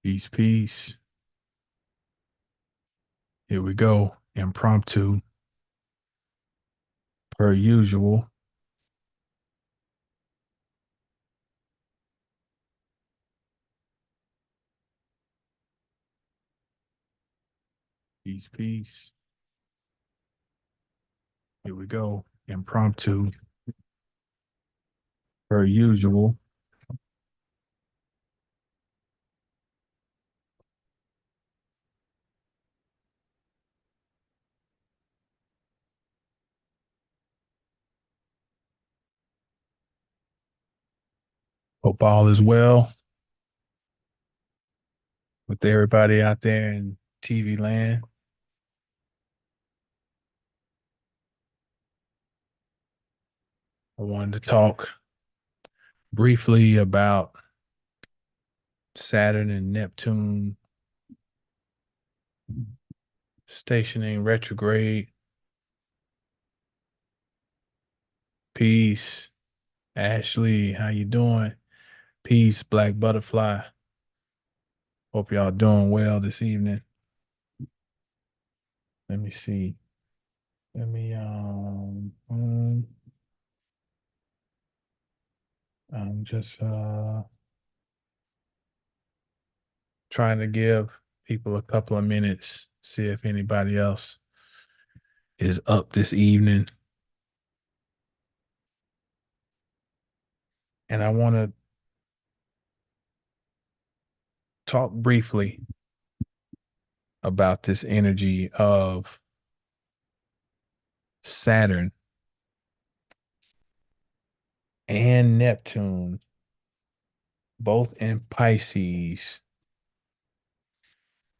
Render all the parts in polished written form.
Peace, peace. Here we go. Impromptu, per usual. Peace, peace. Here we go. Impromptu, per usual. Hope all is well with everybody out there in TV land. I wanted to talk briefly about Saturn and Neptune stationing retrograde. Peace. Ashley, how you doing? Peace, Black Butterfly. Hope y'all doing well this evening. Let me see. Let me I'm just trying to give people a couple of minutes, see if anybody else is up this evening. And I want to talk briefly about this energy of Saturn and Neptune, both in Pisces,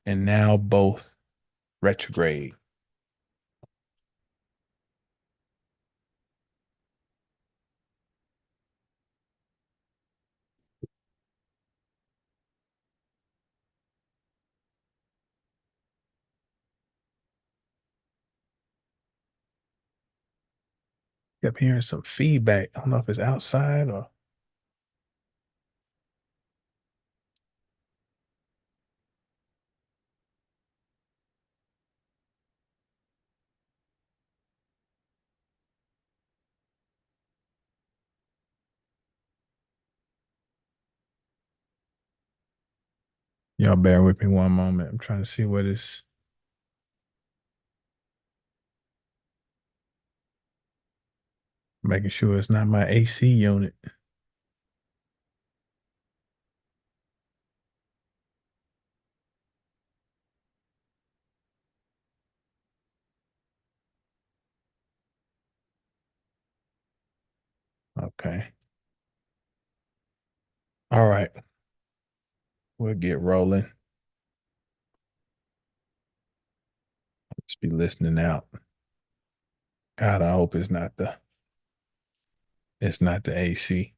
and now both retrograde. Kept hearing some feedback. I don't know if it's outside or y'all bear with me one moment. I'm trying to see what is making sure it's not my AC unit. Okay. All right. We'll get rolling. Just be listening out. God, I hope it's not the AC.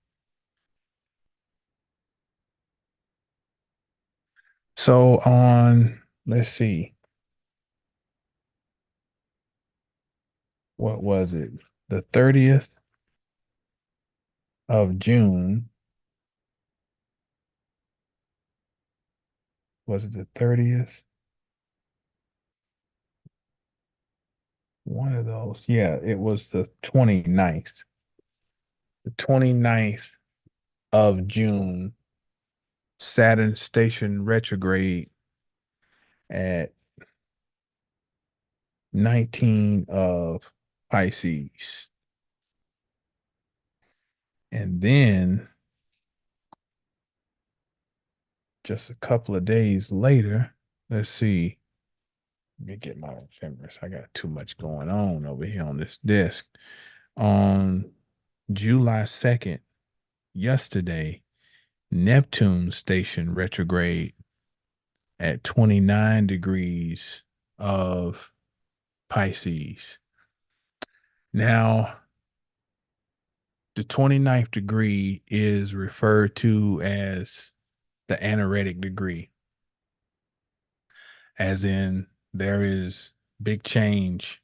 So let's see, what was it? The 30th of June. Was it the 30th? One of those. Yeah, it was the 29th. The 29th of June, Saturn station retrograde at 19 of Pisces. And then just a couple of days later, let's see. Let me get my ephemeris. I got too much going on over here on this desk. On July 2nd, yesterday, Neptune station retrograde at 29 degrees of Pisces. Now, the 29th degree is referred to as the anaretic degree, as in there is big change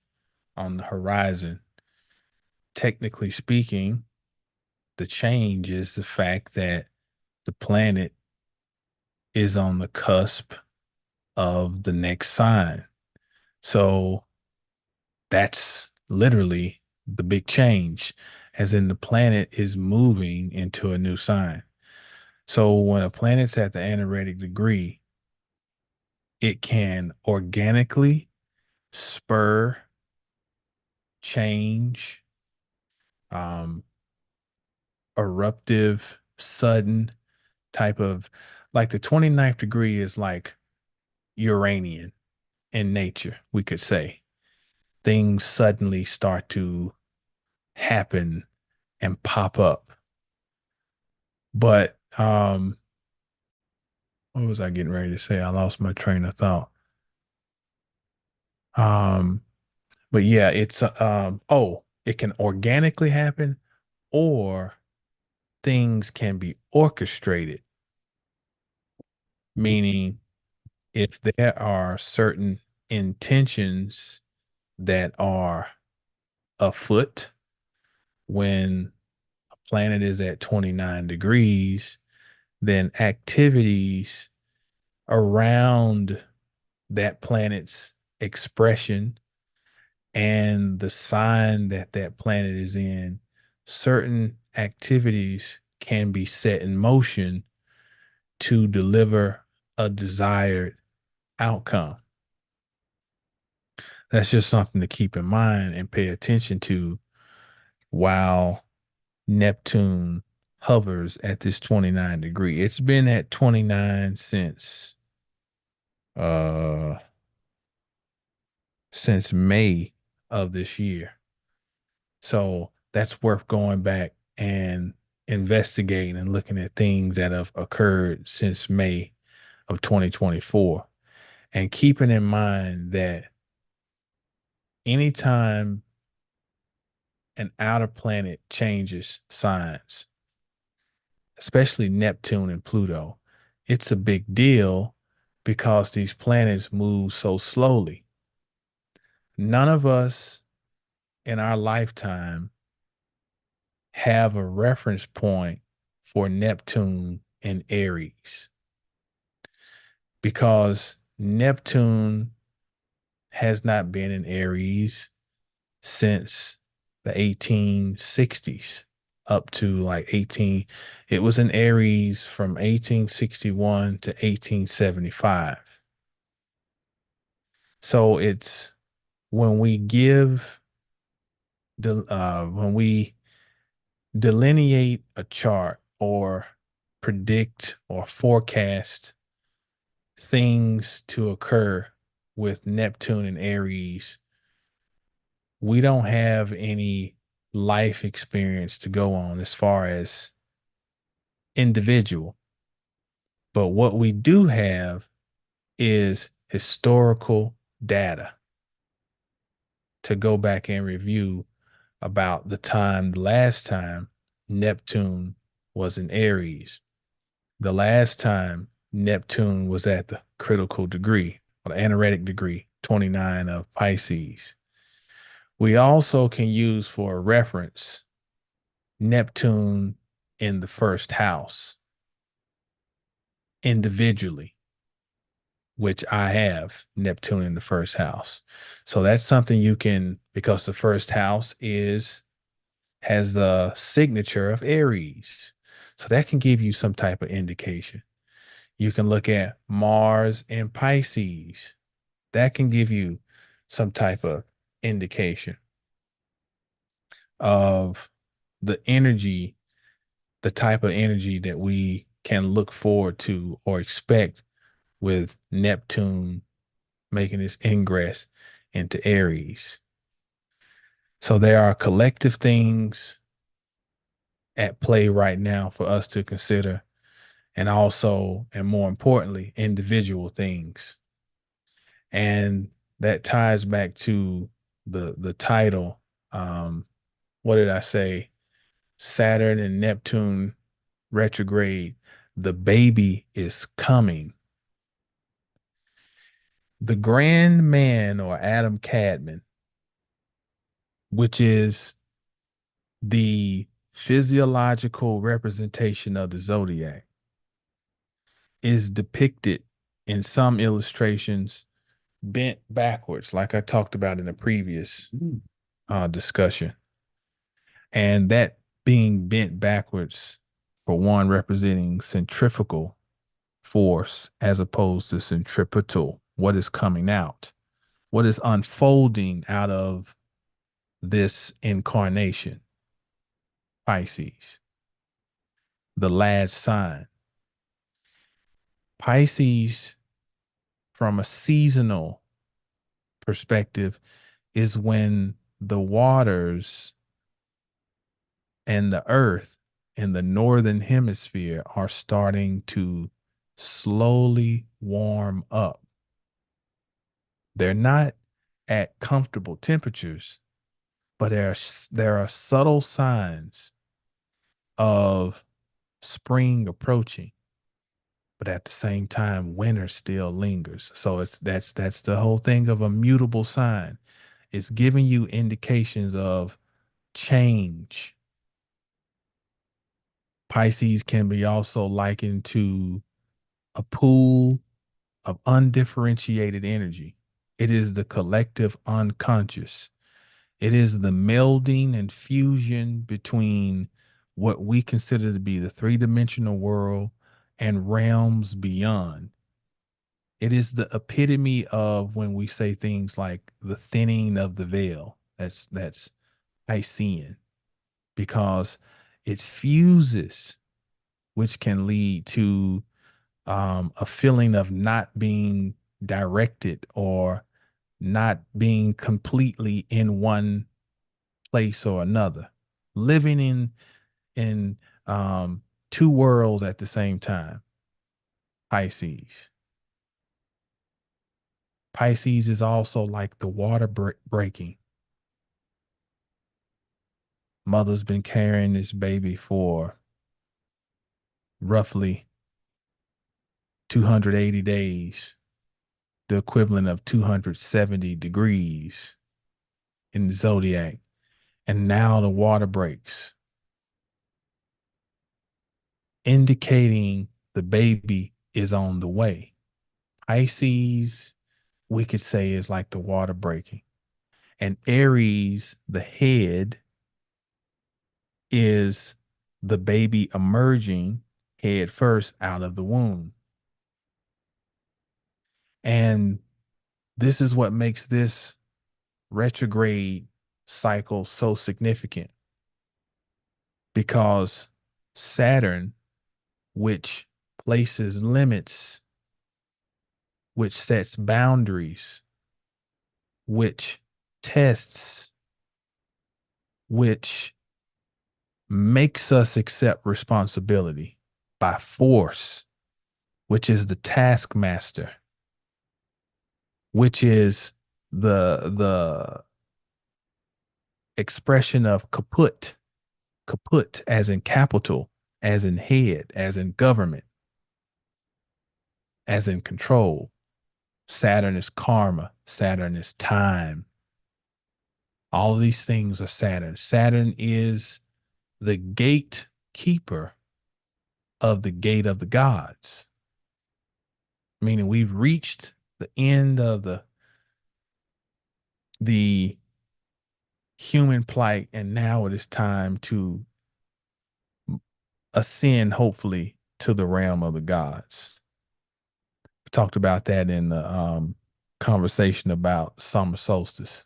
on the horizon. Technically speaking, the change is the fact that the planet is on the cusp of the next sign. So that's literally the big change, as in the planet is moving into a new sign. So when a planet's at the anaretic degree, it can organically spur change, um, eruptive, sudden type of, like the 29th degree is like Uranian in nature, we could say. Things suddenly start to happen and pop up. But what was I getting ready to say? I lost my train of thought. Um, but yeah, it's it can organically happen, or things can be orchestrated, meaning if there are certain intentions that are afoot when a planet is at 29 degrees, then activities around that planet's expression and the sign that that planet is in, certain activities can be set in motion to deliver a desired outcome. That's just something to keep in mind and pay attention to while Neptune hovers at this 29 degree. It's been at 29 uh since May of this year. So that's worth going back and investigating and looking at things that have occurred since May of 2024, and keeping in mind that anytime an outer planet changes signs, especially Neptune and Pluto, it's a big deal because these planets move so slowly. None of us in our lifetime have a reference point for Neptune and Aries, because Neptune has not been in Aries since the 1860s up to like 18. It was in Aries from 1861 to 1875. So it's when we give when we delineate a chart or predict or forecast things to occur with Neptune and Aries, we don't have any life experience to go on as far as individual. But what we do have is historical data to go back and review about the last time Neptune was in Aries, the last time Neptune was at the critical degree or the anaretic degree, 29 of Pisces. We also can use for a reference Neptune in the first house individually, which I have Neptune in the first house. So that's something you can, because the first house has the signature of Aries. So that can give you some type of indication. You can look at Mars and Pisces. That can give you some type of indication of the energy, the type of energy that we can look forward to or expect with Neptune making its ingress into Aries. So there are collective things at play right now for us to consider, and also, and more importantly, individual things. And that ties back to the title. What did I say? Saturn and Neptune retrograde. The baby is coming. The grand man, or Adam Cadman, which is the physiological representation of the zodiac, is depicted in some illustrations bent backwards, like I talked about in a previous discussion. And that being bent backwards, for one, representing centrifugal force as opposed to centripetal, what is coming out, what is unfolding out of this incarnation, Pisces, the last sign. Pisces, from a seasonal perspective, is when the waters and the earth in the northern hemisphere are starting to slowly warm up. They're not at comfortable temperatures, but there are subtle signs of spring approaching, but at the same time winter still lingers. So that's the whole thing of a mutable sign. It's giving you indications of change. Pisces can be also likened to a pool of undifferentiated energy. It is the collective unconscious. It is the melding and fusion between what we consider to be the three-dimensional world and realms beyond. It is the epitome of when we say things like the thinning of the veil. That's Piscean, because it fuses, which can lead to a feeling of not being directed or not being completely in one place or another, living in two worlds at the same time. Pisces. Pisces is also like the water breaking. Mother's been carrying this baby for roughly 280 days, the equivalent of 270 degrees in the zodiac. And now the water breaks, indicating the baby is on the way. Pisces, we could say, is like the water breaking. And Aries, the head, is the baby emerging head first out of the womb. And this is what makes this retrograde cycle so significant, because Saturn, which places limits, which sets boundaries, which tests, which makes us accept responsibility by force, which is the taskmaster, which is the expression of kaput as in capital, as in head, as in government, as in control. Saturn is karma. Saturn is time. All of these things are Saturn. Saturn is the gatekeeper of the gate of the gods, meaning we've reached the end of the human plight, and now it is time to ascend, hopefully, to the realm of the gods. We talked about that in the conversation about summer solstice.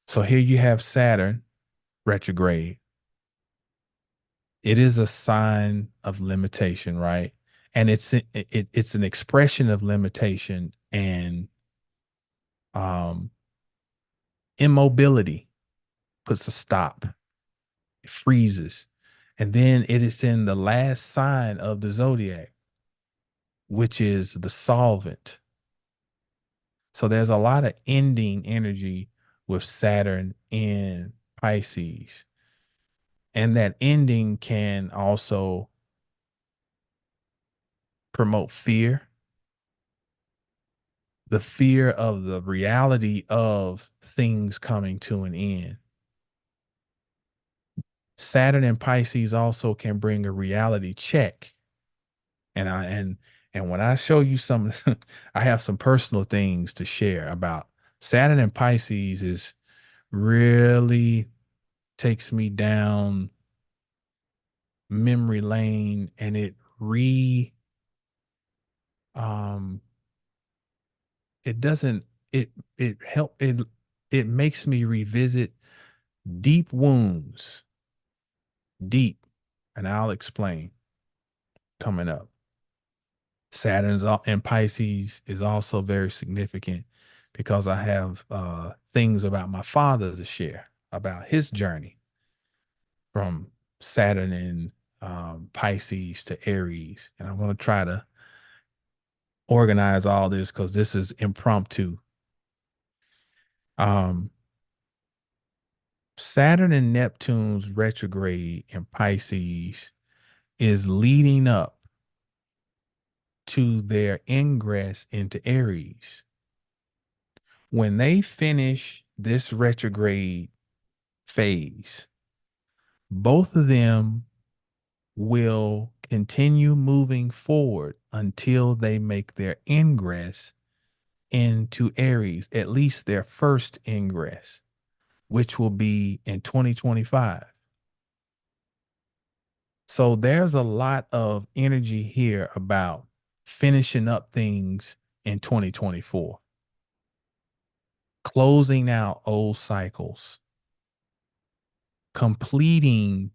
So here you have Saturn retrograde. It is a sign of limitation, right? And it's an expression of limitation and immobility. Puts a stop, it freezes. And then it is in the last sign of the zodiac, which is the solvent. So there's a lot of ending energy with Saturn in Pisces. And that ending can also promote fear, the fear of the reality of things coming to an end. Saturn and Pisces also can bring a reality check. And when I show you some, I have some personal things to share about Saturn and Pisces is really takes me down memory lane, and um it doesn't it it help it makes me revisit deep wounds, deep, and I'll explain coming up. And Pisces is also very significant because I have things about my father to share about his journey from Saturn and Pisces to Aries. And I'm going to try to organize all this because this is impromptu. Um, Saturn and Neptune's retrograde in Pisces is leading up to their ingress into Aries. When they finish this retrograde phase, both of them will continue moving forward until they make their ingress into Aries, at least their first ingress, which will be in 2025. So there's a lot of energy here about finishing up things in 2024, closing out old cycles, completing,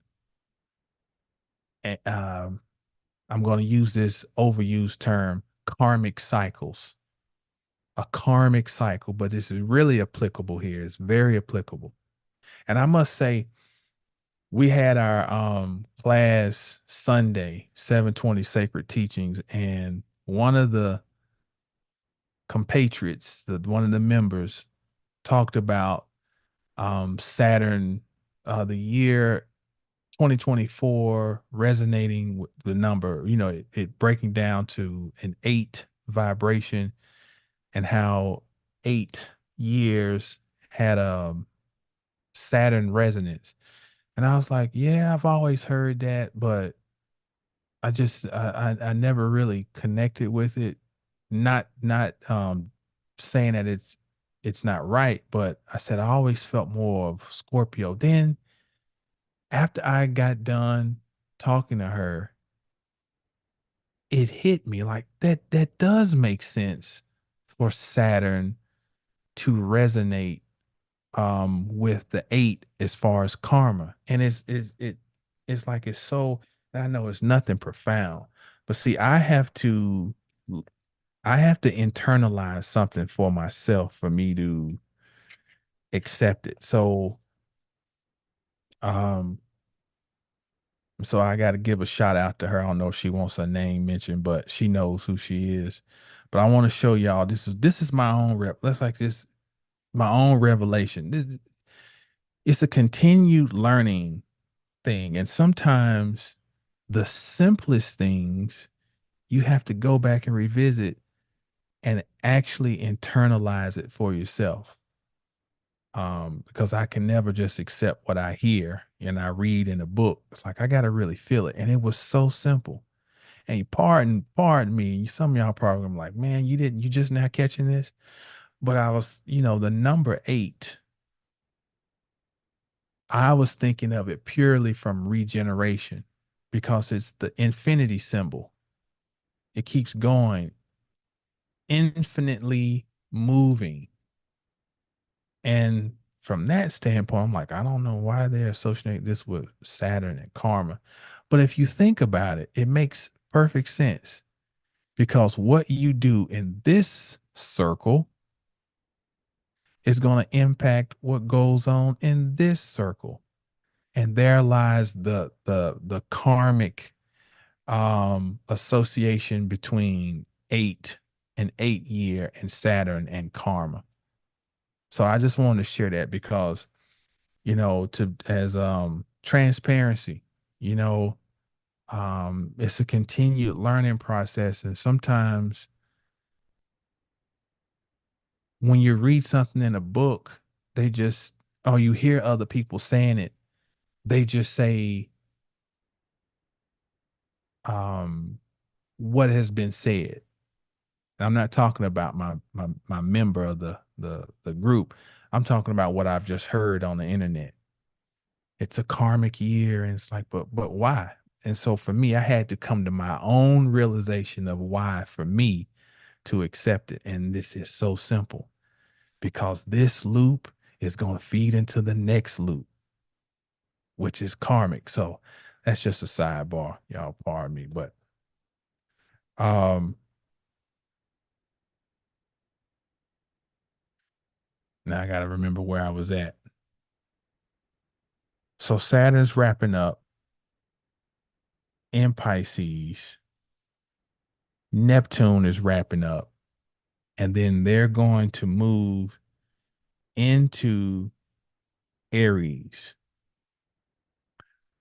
I'm going to use this overused term, karmic cycles, a karmic cycle, but this is really applicable here. It's very applicable. And I must say, we had our class Sunday, 720 Sacred Teachings, and one of the compatriots, one of the members, talked about Saturn, the year 2024 resonating with the number, it breaking down to an 8 vibration, and how 8 years had a Saturn resonance. And I was like, yeah, I've always heard that, but I never really connected with it. Not saying that it's not right, but I said I always felt more of Scorpio. Then after I got done talking to her, it hit me like that does make sense for Saturn to resonate with the 8 as far as karma. And it's like it's so, I know it's nothing profound, but see, I have to internalize something for myself for me to accept it. Um so I got to give a shout out to her. I don't know if she wants her name mentioned, but she knows who she is. But I want to show y'all this is my own let's like this my own revelation. It's a continued learning thing. And sometimes the simplest things you have to go back and revisit and actually internalize it for yourself. Because I can never just accept what I hear and I read in a book. It's like I gotta really feel it. And it was so simple. And pardon me, some of y'all probably gonna be like, man, you just now catching this. But I was, the number 8, I was thinking of it purely from regeneration because it's the infinity symbol. It keeps going, infinitely moving. And from that standpoint, I'm like, I don't know why they associate this with Saturn and karma. But if you think about it, it makes perfect sense because what you do in this circle is going to impact what goes on in this circle. And there lies the karmic association between 8 and 8 year and Saturn and karma. So I just wanted to share that because, to as transparency, you know, it's a continued learning process. And sometimes when you read something in a book, they just, oh, you hear other people saying it, they just say, um, what has been said. And I'm not talking about my member of the group. I'm talking about what I've just heard on the internet. It's a karmic year, and it's like, but why? And so for me, I had to come to my own realization of why for me to accept it. And this is so simple because this loop is going to feed into the next loop, which is karmic. So that's just a sidebar, y'all. Pardon me, but um, now I got to remember where I was at. So Saturn's wrapping up in Pisces. Neptune is wrapping up, and then they're going to move into Aries.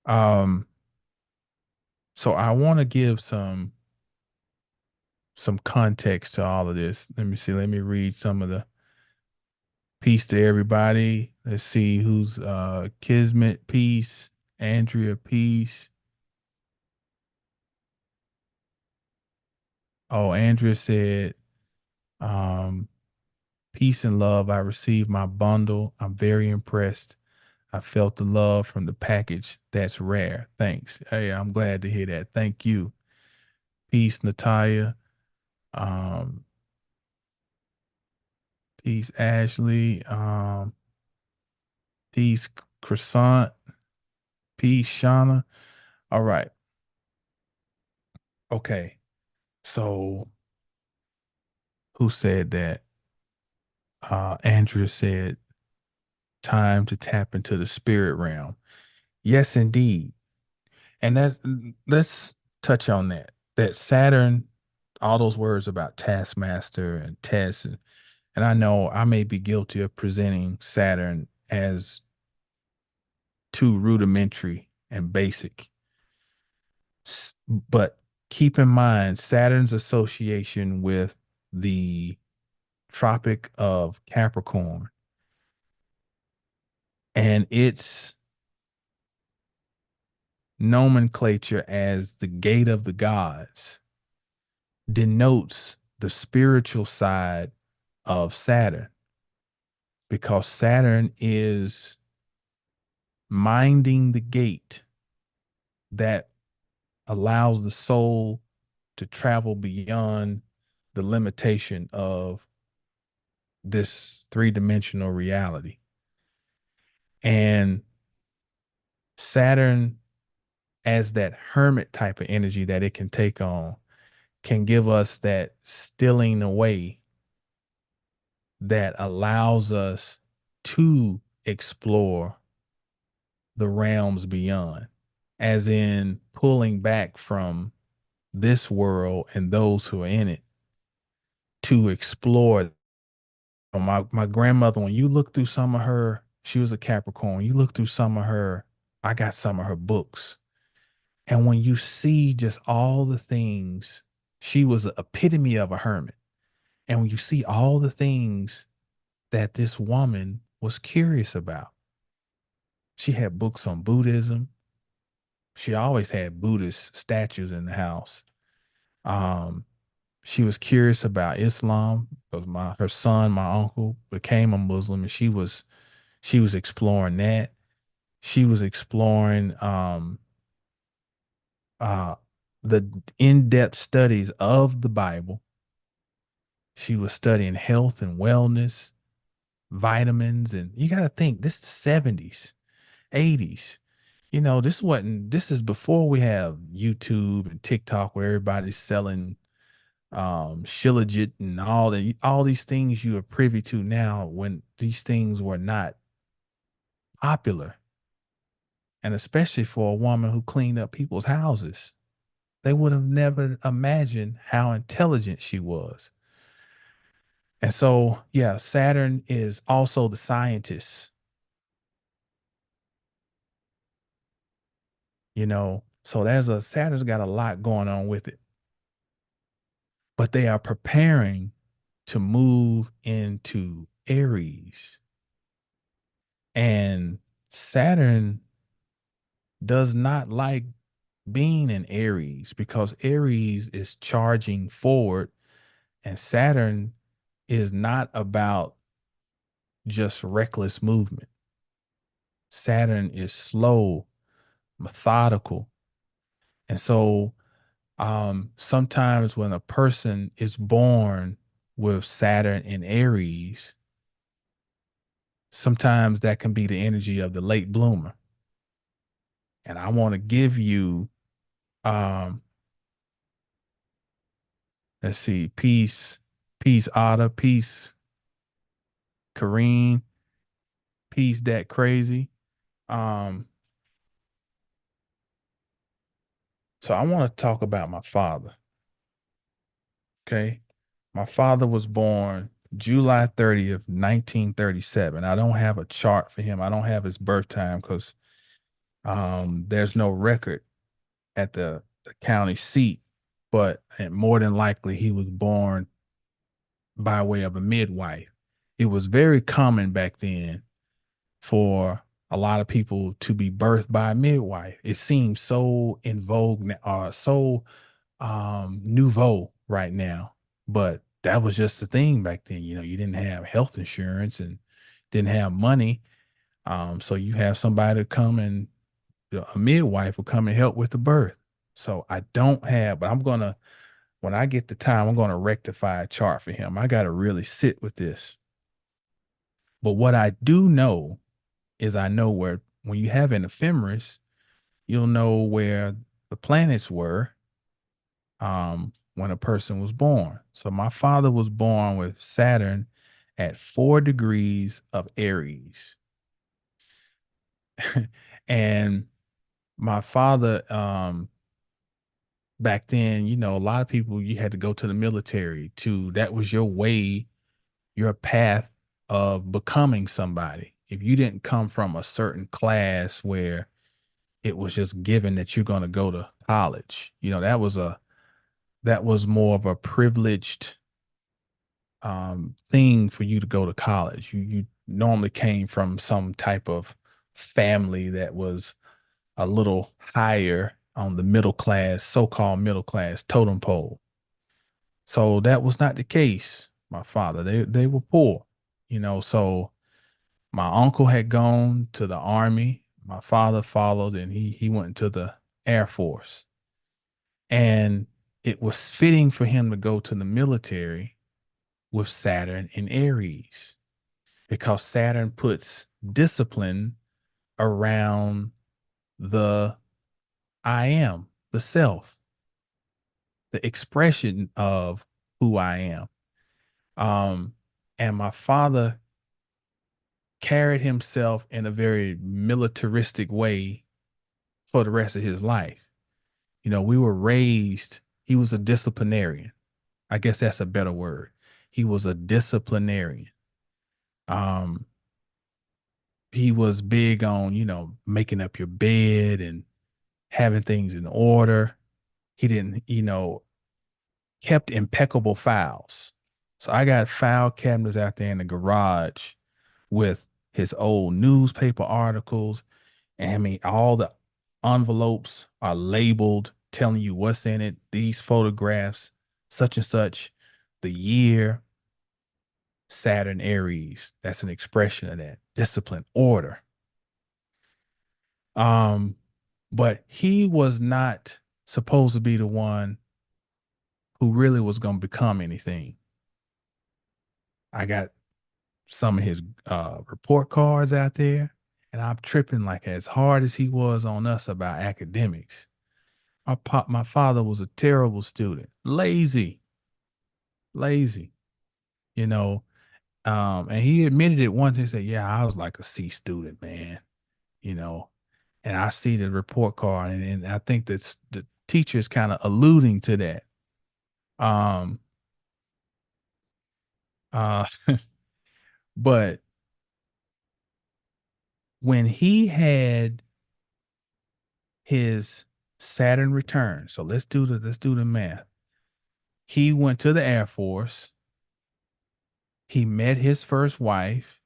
Um, so I want to give some context to all of this. Let me see. Let me read some of the peace to everybody. Let's see who's Kismet peace, Andrea peace. Oh, Andrea said, um, peace and love. I received my bundle. I'm very impressed. I felt the love from the package. That's rare. Thanks. Hey, I'm glad to hear that. Thank you. Peace, Natalia. Um, peace, Ashley. Peace, Croissant. Peace, Shauna. All right. Okay. So who said that? Andrea said, time to tap into the spirit realm. Yes, indeed. And let's touch on that. That Saturn, all those words about taskmaster and test, and I know I may be guilty of presenting Saturn as too rudimentary and basic. But keep in mind Saturn's association with the Tropic of Capricorn and its nomenclature as the gate of the gods denotes the spiritual side of Saturn because Saturn is minding the gate that allows the soul to travel beyond the limitation of this three-dimensional reality. And Saturn, as that hermit type of energy that it can take on, can give us that stilling away that allows us to explore the realms beyond, as in pulling back from this world and those who are in it to explore. My grandmother, when you look through some of her, she was a Capricorn. When you look through some of her, I got some of her books. And when you see just all the things, she was the epitome of a hermit. And when you see all the things that this woman was curious about, she had books on Buddhism. She always had Buddhist statues in the house. Um, she was curious about Islam because my her son, my uncle, became a Muslim, and she was exploring that. She was exploring uh the in-depth studies of the Bible. She was studying health and wellness, vitamins, and you got to think this is the 70s, 80s. This is before we have YouTube and TikTok where everybody's selling shilajit and all these things you are privy to now when these things were not popular. And especially for a woman who cleaned up people's houses. They would have never imagined how intelligent she was. And so, yeah, Saturn is also the scientist, So Saturn's got a lot going on with it. But they are preparing to move into Aries. And Saturn does not like being in Aries, because Aries is charging forward and Saturn is not about just reckless movement. Saturn is slow, methodical. And so sometimes when a person is born with Saturn in Aries, sometimes that can be the energy of the late bloomer. And I want to give you, um, let's see, peace, Otta, peace, Kareem, peace, that crazy. Um, so I want to talk about my father. Okay. My father was born July 30th, 1937. I don't have a chart for him. I don't have his birth time because there's no record at the county seat, but and more than likely he was born by way of a midwife. It was very common back then for a lot of people to be birthed by a midwife. It seems so in vogue now, so nouveau right now, but that was just the thing back then. You know, you didn't have health insurance and didn't have money. So you have somebody to come and a midwife will come and help with the birth. So I don't have, but I'm gonna when I get the time, I'm gonna rectify a chart for him. I gotta really sit with this. But what I do know is I know where when you have an ephemeris, you'll know where the planets were when a person was born. So my father was born with Saturn at 4 degrees of Aries. And my father, back then, you know, a lot of people you had to go to the military to that was your way, your path of becoming somebody. If you didn't come from a certain class where it was just given that you're going to go to college, you know, that was more of a privileged thing for you to go to college. You normally came from some type of family that was a little higher on the middle class, so-called middle class totem pole. So that was not the case. My father, they were poor, you know. So my uncle had gone to the army. My father followed, and he went to the Air Force. And it was fitting for him to go to the military with Saturn in Aries because Saturn puts discipline around the I am, the self, the expression of who I am. Um, and my father carried himself in a very militaristic way for the rest of his life. You know, we were raised, he was a disciplinarian. I guess that's a better word. He was a disciplinarian. Um, he was big on, you know, making up your bed and having things in order. He didn't, you know, kept impeccable files. So I got file cabinets out there in the garage with his old newspaper articles. And I mean, all the envelopes are labeled, telling you what's in it, these photographs, such and such, the year, Saturn, Aries. That's an expression of that discipline, order. Um, but he was not supposed to be the one who really was going to become anything. I got some of his report cards out there, and I'm tripping like as hard as he was on us about academics. My father was a terrible student, lazy, you know. And he admitted it once. He said, "Yeah, I was like a C student, man," you know. And I see the report card, and I think that's the teacher's kind of alluding to that. Um, uh, but when he had his Saturn return, so let's do the math. He went to the Air Force. He met his first wife.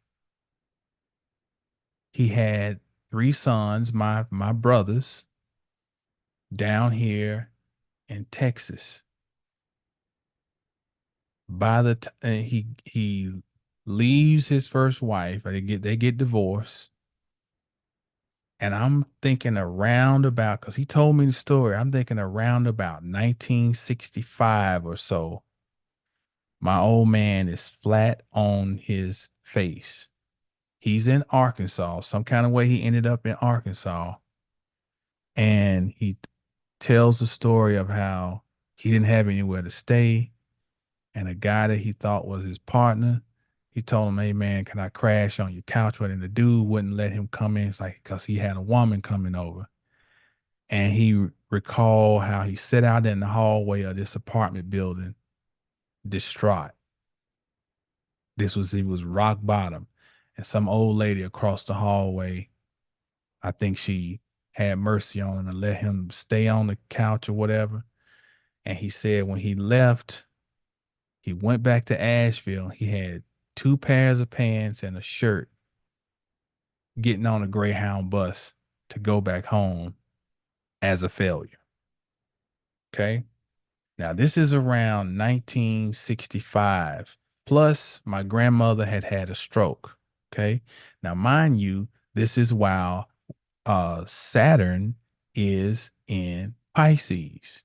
He had 3 sons, my brothers. down here in Texas. By the time he leaves his first wife, they get divorced, and I'm thinking around about, because he told me the story. I'm thinking around about 1965 or so. My old man is flat on his face. He's in Arkansas. Some kind of way he ended up in Arkansas, and he tells the story of how he didn't have anywhere to stay, and a guy that he thought was his partner, he told him, "Hey man, can I crash on your couch?" But then the dude wouldn't let him come in. It's like because he had a woman coming over, and he recalled how he sat out in the hallway of this apartment building, distraught. He was rock bottom, and some old lady across the hallway, I think she had mercy on him and let him stay on the couch or whatever. And he said when he left, he went back to Asheville. He had two pairs of pants and a shirt, getting on a Greyhound bus to go back home as a failure. Okay. Now, this is around 1965. Plus, my grandmother had had a stroke. Okay. Now, mind you, this is while Saturn is in Pisces.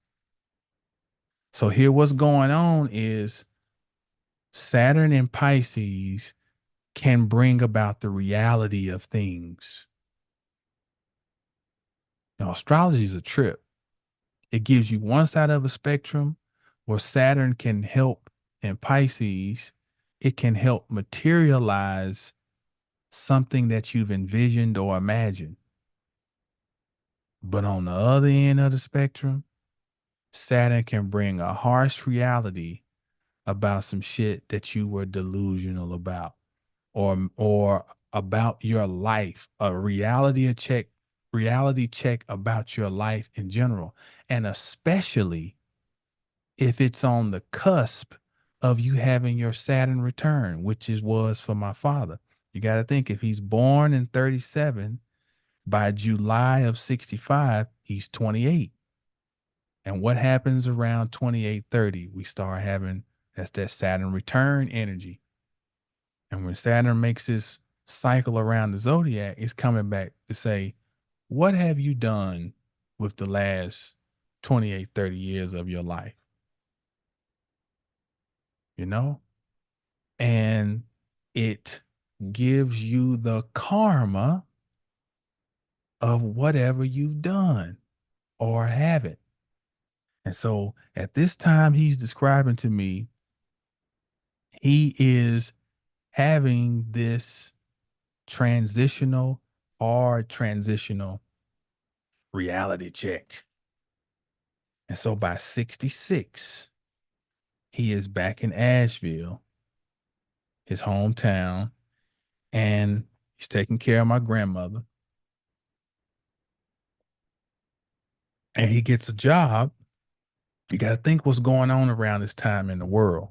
So, here what's going on is Saturn in Pisces can bring about the reality of things. Astrology is a trip. It gives you one side of a spectrum where Saturn can help in Pisces. It can help materialize something that you've envisioned or imagined. But on the other end of the spectrum, Saturn can bring a harsh reality about some shit that you were delusional about, or about your life, a reality check about your life in general, and especially if it's on the cusp of you having your Saturn return, which is was for my father. You got to think, if he's born in 37, by July of 65, he's 28. And what happens around 28, 30? We start having that's that Saturn return energy. And when Saturn makes his cycle around the zodiac, it's coming back to say, what have you done with the last 28, 30 years of your life? You know? And it gives you the karma of whatever you've done or haven't. And so at this time, he's describing to me, he is having this transitional or transitional reality check. And so by 66, he is back in Asheville, his hometown, and he's taking care of my grandmother. And he gets a job. You got to think what's going on around this time in the world.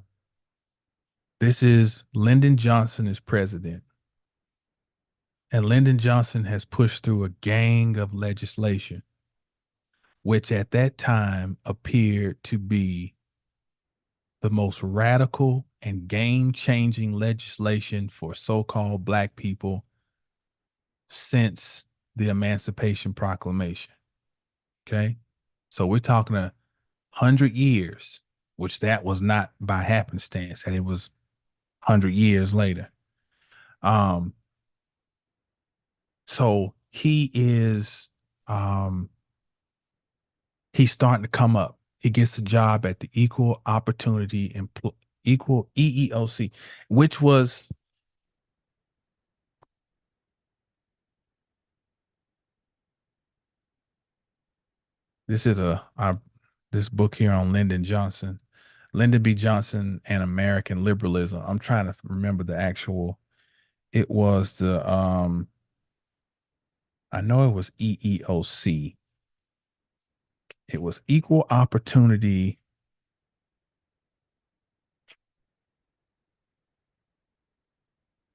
This is Lyndon Johnson is president. And Lyndon Johnson has pushed through a gang of legislation, which at that time appeared to be the most radical and game changing legislation for so called Black people since the Emancipation Proclamation. Okay. So we're talking 100 years, which that was not by happenstance, and it was 100 years later. Um, so um, he's starting to come up. He gets a job at the Equal EEOC, which was this is this book here on Lyndon Johnson, Lyndon B. Johnson and American Liberalism. I'm trying to remember the actual. It was the I know it was EEOC. It was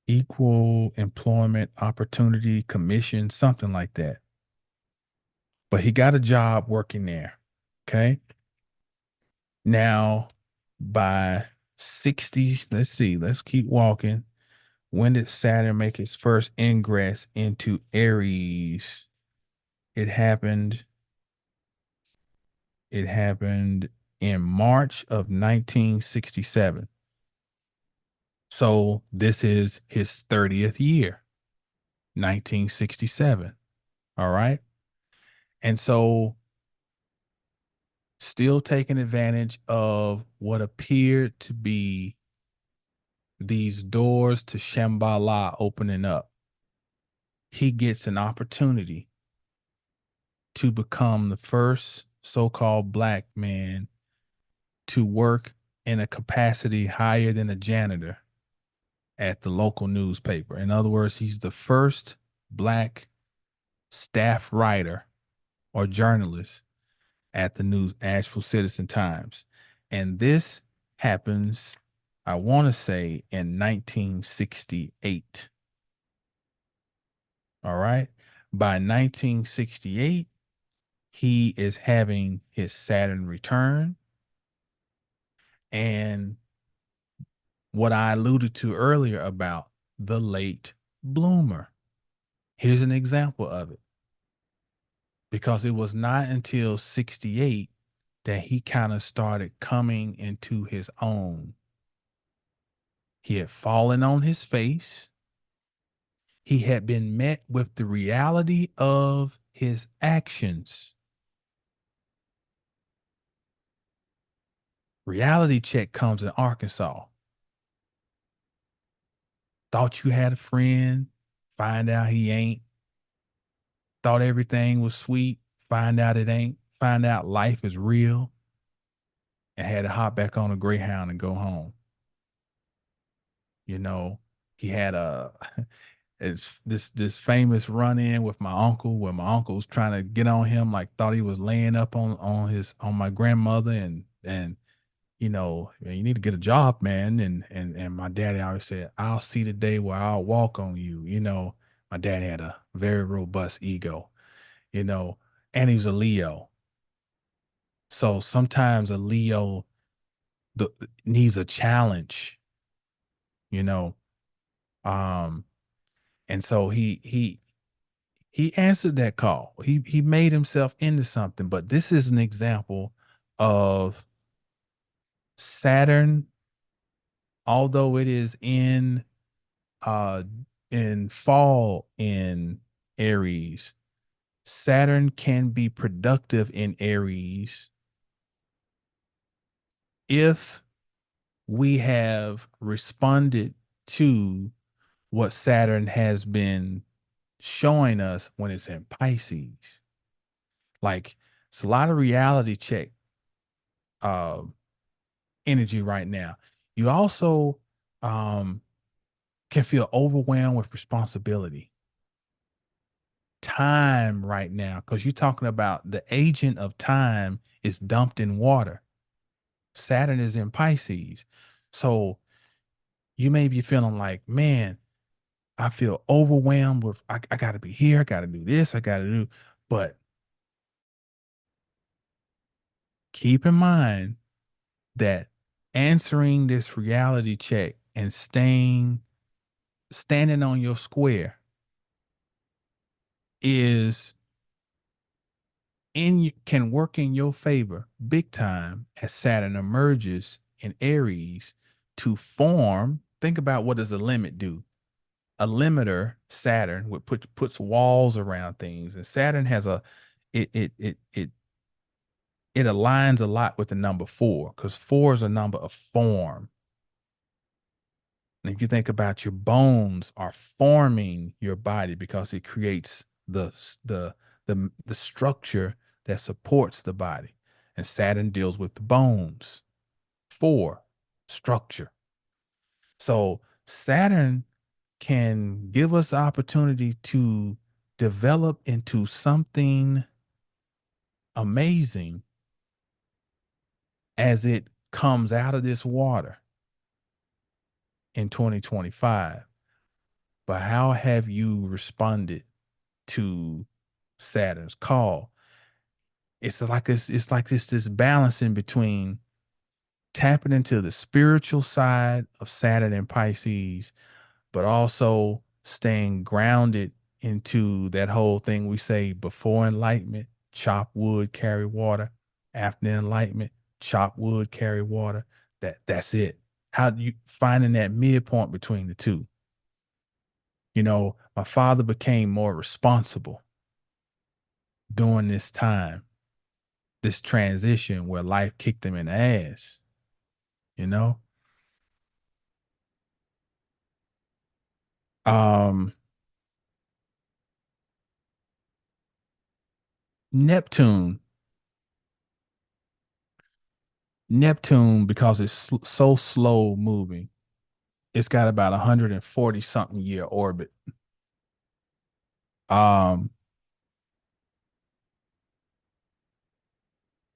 Equal Employment Opportunity Commission, something like that. but he got a job working there. Okay. Now, by 60, let's see, let's keep walking. When did Saturn make its first ingress into Aries? It happened, it happened in March of 1967. So this is his 30th year, 1967. All right. And so still taking advantage of what appeared to be these doors to Shambhala opening up. He gets an opportunity to become the first so-called black man to work in a capacity higher than a janitor at the local newspaper. In other words, he's the first black staff writer or journalist at the News Asheville Citizen Times. And this happens, I want to say, in 1968. All right. By 1968, he is having his Saturn return. And what I alluded to earlier about the late bloomer. Here's an example of it. Because it was not until 68 that he kind of started coming into his own. He had fallen on his face. He had been met with the reality of his actions. Reality check comes in Arkansas. Thought you had a friend, find out he ain't. Thought everything was sweet, find out it ain't. Find out life is real, and had to hop back on a Greyhound and go home. You know, he had a it's this famous run in with my uncle where my uncle was trying to get on him, like thought he was laying up on my grandmother, and you know, "Man, you need to get a job, man." And my daddy always said, "I'll see the day where I'll walk on you." You know, my dad had a very robust ego, you know, and he was a Leo. So sometimes a Leo the, needs a challenge, you know. Um, and so he answered that call. He made himself into something. But this is an example of Saturn, although it is uh in fall in Aries, Saturn can be productive in Aries if we have responded to what Saturn has been showing us when it's in Pisces. Like it's a lot of reality check uh, energy right now. You also um, can feel overwhelmed with responsibility. Time right now, because you're talking about the agent of time is dumped in water. Saturn is in Pisces. So you may be feeling like, man, I feel overwhelmed with, I got to be here. I got to do this. I got to do, but keep in mind that answering this reality check and standing on your square is can work in your favor big time as Saturn emerges in Aries to form. Think about, what does a limit do? A limiter, Saturn, would puts walls around things, and Saturn has a it it it it it aligns a lot with the number four, because four is a number of form. And if you think about, your bones are forming your body because it creates the structure that supports the body. And Saturn deals with the bones. Four, structure. So Saturn can give us opportunity to develop into something amazing as it comes out of this water in 2025. But how have you responded to Saturn's call? It's like this balance in between tapping into the spiritual side of Saturn and Pisces, but also staying grounded into that whole thing we say before enlightenment, chop wood, carry water. After enlightenment, chop wood, carry water. That's it. How do you finding that midpoint between the two? You know, my father became more responsible during this time, this transition where life kicked him in the ass, you know? Um, Neptune, Neptune, because it's so slow moving, it's got about 140 something year orbit. Um,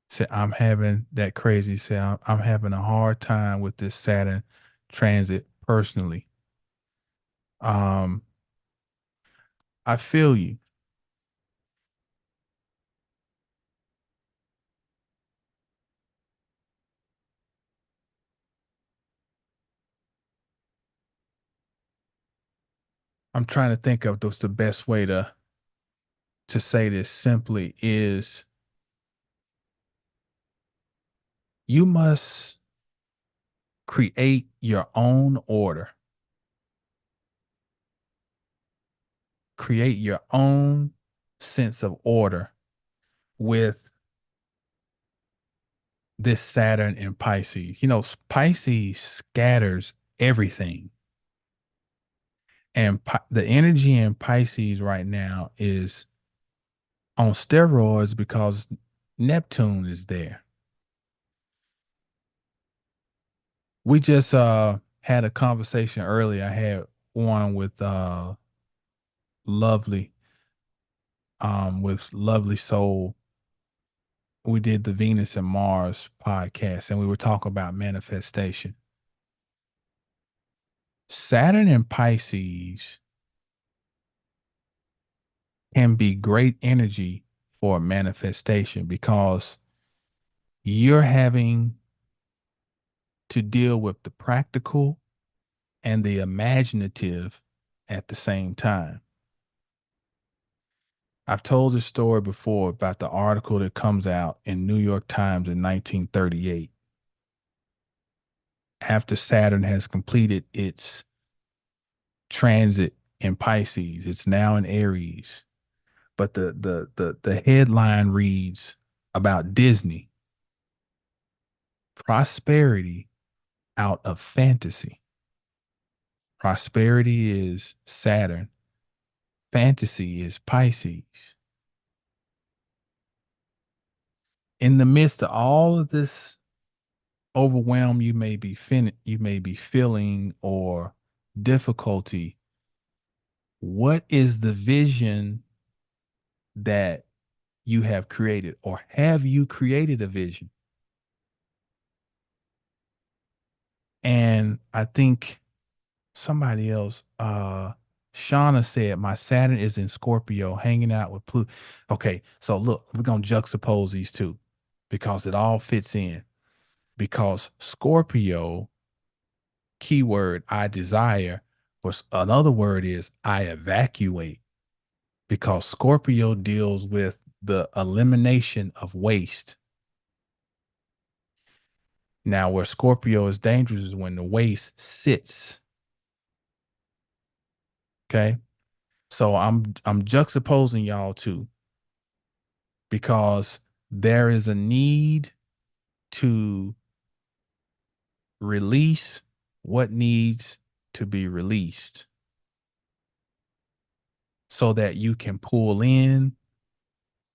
say I'm having that crazy. Say I'm having a hard time with this Saturn transit personally. Um, I feel you. I'm trying to think of what's the best way to say this simply is you must create your own order, create your own sense of order with this Saturn in Pisces. You know, Pisces scatters everything. And the energy in Pisces right now is on steroids because Neptune is there. We just had a conversation earlier. I had one lovely with Lovely Soul. We did the Venus and Mars podcast and we were talking about manifestation. Saturn and Pisces can be great energy for manifestation because you're having to deal with the practical and the imaginative at the same time. I've told this story before about the article that comes out in New York Times in 1938 after Saturn has completed its transit in Pisces. It's now in Aries. But the headline reads about Disney, prosperity out of fantasy. Prosperity is Saturn, fantasy is Pisces. In the midst of all of this overwhelm you may be feeling or difficulty, what is the vision that you have created, or have you created a vision? And I think somebody else, Shauna said, my Saturn is in Scorpio, hanging out with Pluto. Okay, so look, we're gonna juxtapose these two because it all fits in. Because Scorpio, keyword, I desire, but another word is I evacuate. Because Scorpio deals with the elimination of waste. Now, where Scorpio is dangerous is when the waste sits. Okay. So I'm juxtaposing y'all too because there is a need to release what needs to be released so that you can pull in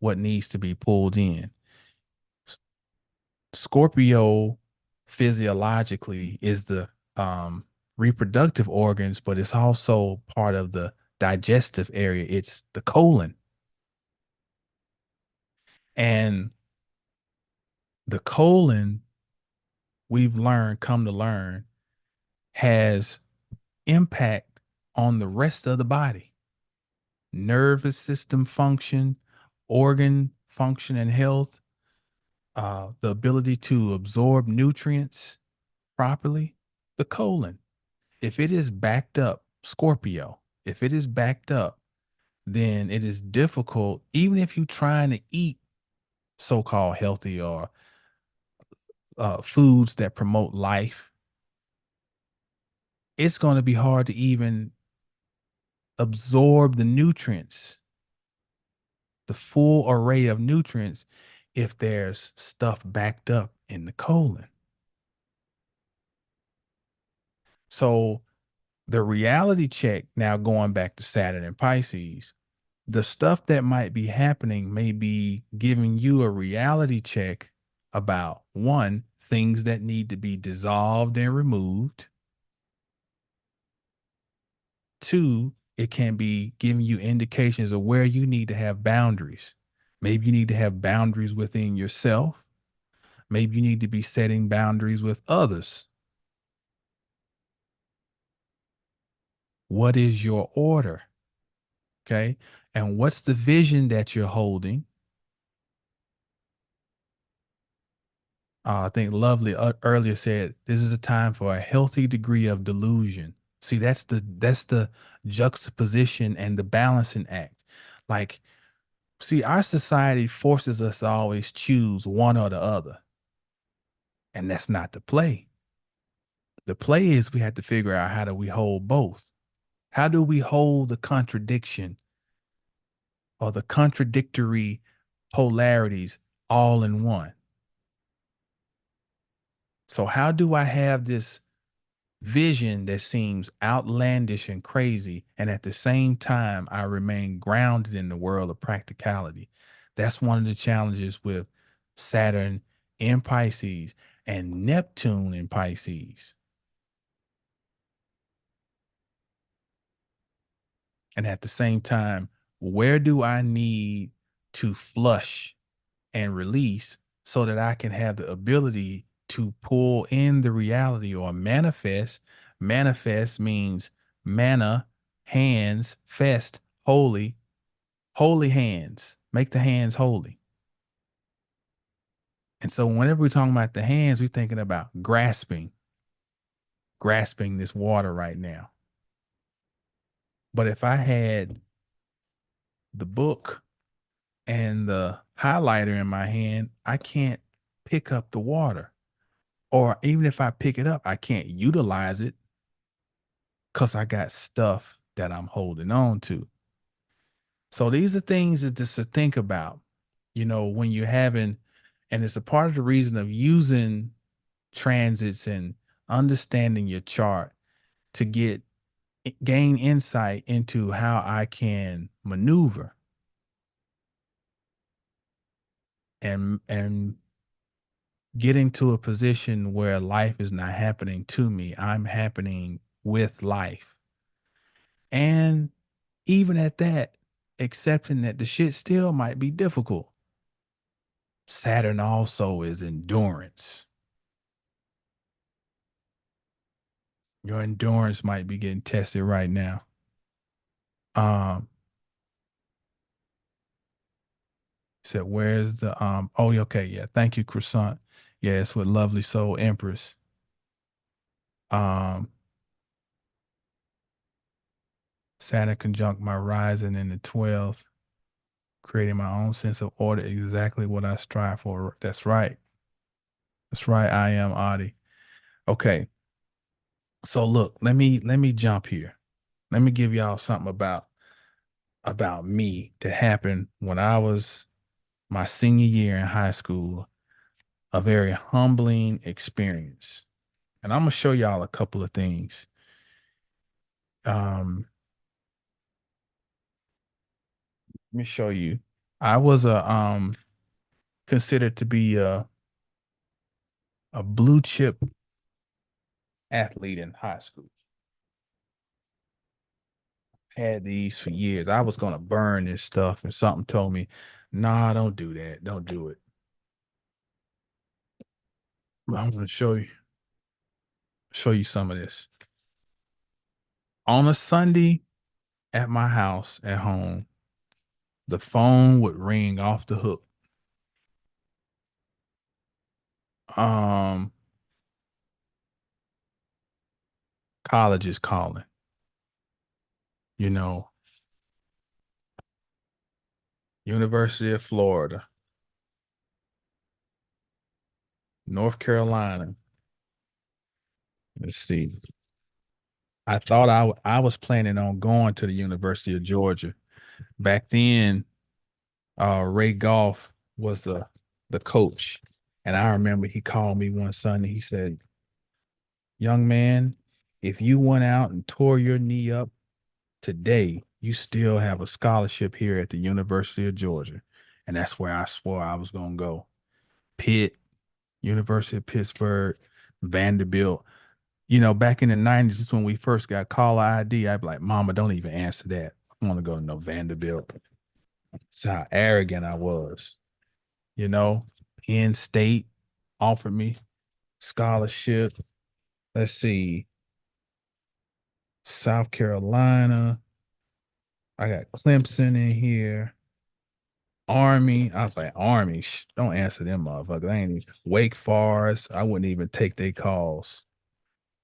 what needs to be pulled in. Scorpio physiologically is the reproductive organs, but it's also part of the digestive area. It's the colon. And the colon, we've learned, come to learn, has impact on the rest of the body. Nervous system function, organ function and health, the ability to absorb nutrients properly, the colon. If it is backed up, Scorpio, if it is backed up, then it is difficult, even if you're trying to eat so-called healthy or foods that promote life, it's going to be hard to even absorb the nutrients, the full array of nutrients, if there's stuff backed up in the colon. So the reality check, now going back to Saturn and Pisces, the stuff that might be happening may be giving you a reality check about one, things that need to be dissolved and removed. Two, it can be giving you indications of where you need to have boundaries. Maybe you need to have boundaries within yourself. Maybe you need to be setting boundaries with others. What is your order? Okay. And what's the vision that you're holding? I think Lovely earlier said this is a time for a healthy degree of delusion. See, that's the juxtaposition and the balancing act. Like, see, our society forces us to always choose one or the other, and that's not the play. The play is we have to figure out, how do we hold both? How do we hold the contradiction or the contradictory polarities all in one? So how do I have this vision that seems outlandish and crazy, and at the same time I remain grounded in the world of practicality? That's one of the challenges with Saturn in Pisces and Neptune in Pisces. And at the same time, where do I need to flush and release so that I can have the ability to pull in the reality or manifest? Manifest means manna, hands, fest, holy, holy hands. Make the hands holy. And so whenever we're talking about the hands, we're thinking about grasping this water right now. But if I had the book and the highlighter in my hand, I can't pick up the water. Or even if I pick it up, I can't utilize it because I got stuff that I'm holding on to. So these are things that just to think about, when you're having, and it's a part of the reason of using transits and understanding your chart to gain insight into how I can maneuver and getting to a position where life is not happening to me. I'm happening with life. And even at that, accepting that the shit still might be difficult. Saturn also is endurance. Your endurance might be getting tested right now. Um, said, where's the oh okay, yeah. Thank you, Croissant. Yeah, it's with Lovely Soul Empress. Um, Saturn conjunct my rising in the 12th, creating my own sense of order, exactly what I strive for. That's right. That's right. I am Adi. Okay. So look, let me jump here. Let me give y'all something about me that happened when I was my senior year in high school, a very humbling experience. And I'm gonna show y'all a couple of things. Let me show you. I was a considered to be a blue chip athlete in high school. Had these for years. I was gonna burn this stuff, and something told me, nah, don't do that. Don't do it. But I'm gonna show you some of this. On a Sunday at my house at home, the phone would ring off the hook. Um, college is calling, you know, University of Florida, North Carolina. Let's see. I thought I was planning on going to the University of Georgia. Back then, Ray Goff was the coach. And I remember he called me one Sunday. He said, "Young man, if you went out and tore your knee up today, you still have a scholarship here at the University of Georgia." And that's where I swore I was going to go. Pitt, University of Pittsburgh, Vanderbilt. Back in the 90s, this is when we first got caller ID. I'd be like, "Mama, don't even answer that. I want to go to no Vanderbilt." That's how arrogant I was. You know, Penn State offered me scholarship. Let's see, South Carolina. I got Clemson in here. Army. I was like, Army. Don't answer them, motherfuckers. I ain't even, Wake Forest. I wouldn't even take their calls.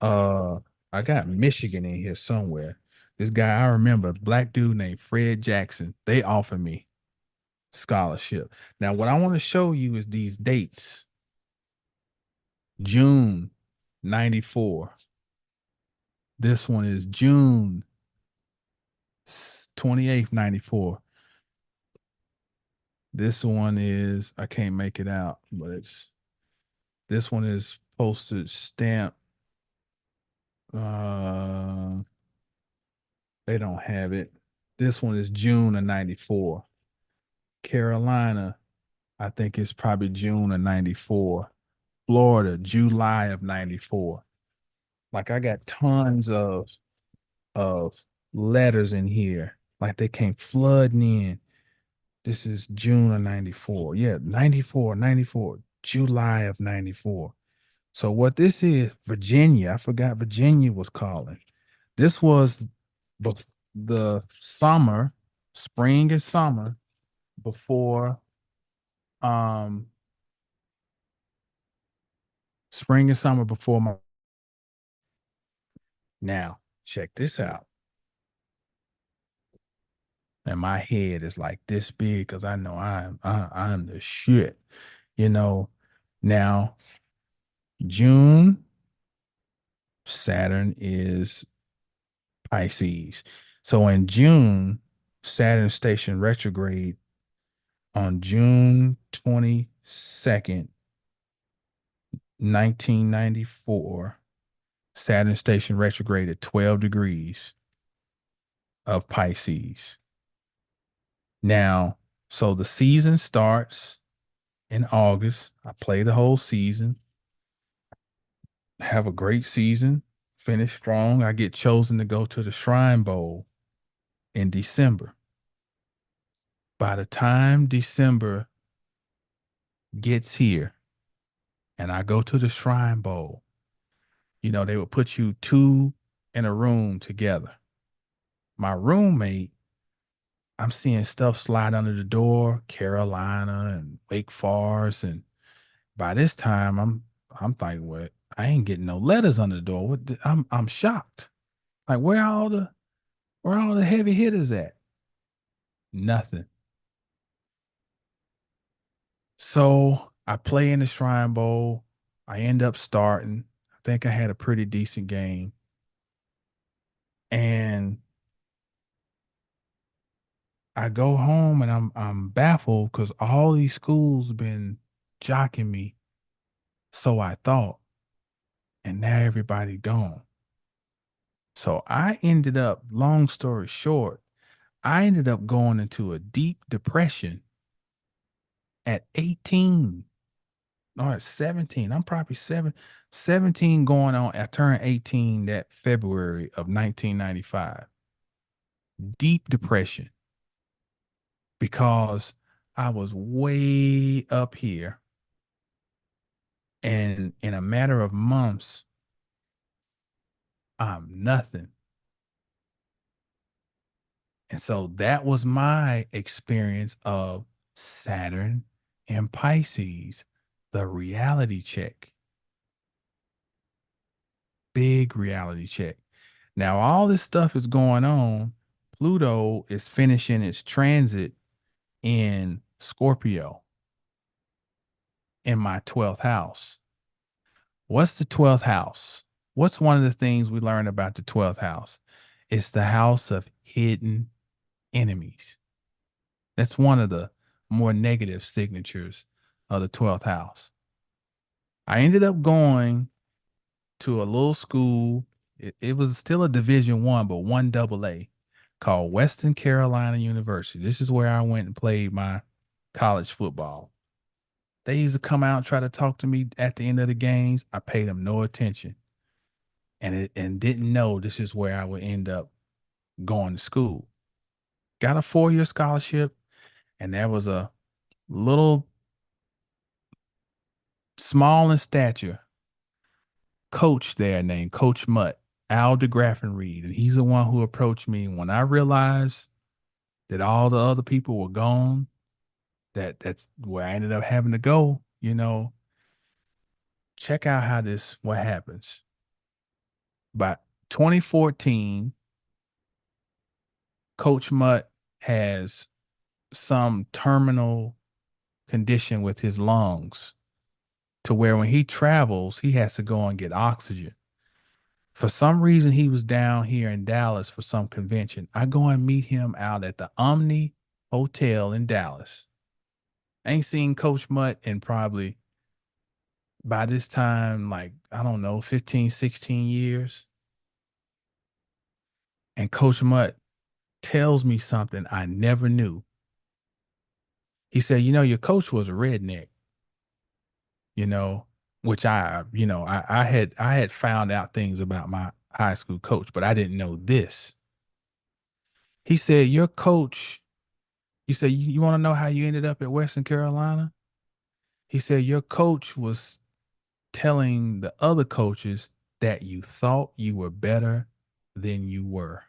Uh, I got Michigan in here somewhere. This guy I remember, black dude named Fred Jackson. They offered me scholarship. Now, what I want to show you is these dates. June 94. This one is June 28th, 94. This one is, I can't make it out, but this one is postage stamp. Uh, they don't have it. This one is June of 94. Carolina, I think it's probably June of 94. Florida, July of 94. Like I got tons of letters in here. Like they came flooding in. This is June of 94. Yeah, 94, 94, July of 94. So what this is, Virginia, I forgot Virginia was calling. This was the summer, spring and summer before um spring and summer before my now check this out. And my head is like this big because I know I'm the shit. You know, now June, Saturn is Pisces. So in June, Saturn station retrograde on June 22nd, 1994. Saturn station retrograde at 12 degrees of Pisces. Now, so the season starts in August. I play the whole season, have a great season, finish strong. I get chosen to go to the Shrine Bowl in December. By the time December gets here and I go to the Shrine Bowl, they would put you two in a room together. My roommate, I'm seeing stuff slide under the door, Carolina and Wake Forest, and by this time I'm thinking, well, I ain't getting no letters under the door. I'm shocked. Like where all the heavy hitters at? Nothing. So I play in the Shrine Bowl. I end up starting. I think I had a pretty decent game. And I go home and I'm baffled because all these schools been jocking me. So I thought, and now everybody gone. So I ended up, long story short, I ended up going into a deep depression at 18 or at 17. I'm probably 17 going on. I turned 18 that February of 1995. Deep depression because I was way up here. And in a matter of months, I'm nothing. And so that was my experience of Saturn and Pisces. the reality check. Big reality check. Now, all this stuff is going on. Pluto is finishing its transit in Scorpio in my 12th house. What's the 12th house? What's one of the things we learned about the 12th house? It's the house of hidden enemies. That's one of the more negative signatures of the 12th house. I ended up going to a little school. It was still a Division One, but one AA, called Western Carolina University. This is where I went and played my college football. They used to come out and try to talk to me at the end of the games. I paid them no attention, and didn't know this is where I would end up going to school. Got a 4-year scholarship, and there was a little small in stature coach there named Coach Mutt, Al DeGraffin Reed, and he's the one who approached me when I realized that all the other people were gone. That's where I ended up having to go. Check out what happens. By 2014, Coach Mutt has some terminal condition with his lungs to where when he travels, he has to go and get oxygen. For some reason, he was down here in Dallas for some convention. I go and meet him out at the Omni Hotel in Dallas. I ain't seen Coach Mutt in probably, by this time, like, I don't know, 15, 16 years. And Coach Mutt tells me something I never knew. He said, your coach was a redneck, you know, which I had found out things about my high school coach, but I didn't know this. He said, your coach, you said, you want to know how you ended up at Western Carolina? He said, your coach was telling the other coaches that you thought you were better than you were.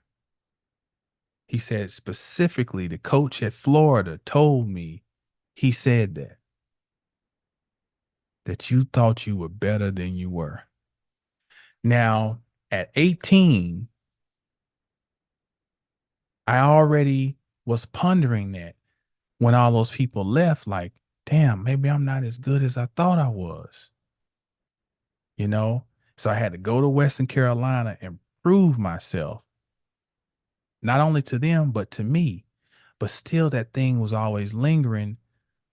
He said specifically, the coach at Florida told me, he said that you thought you were better than you were. Now, at 18, I already was pondering that when all those people left, like, damn, maybe I'm not as good as I thought I was. So I had to go to Western Carolina and prove myself, not only to them, but to me. But still, that thing was always lingering.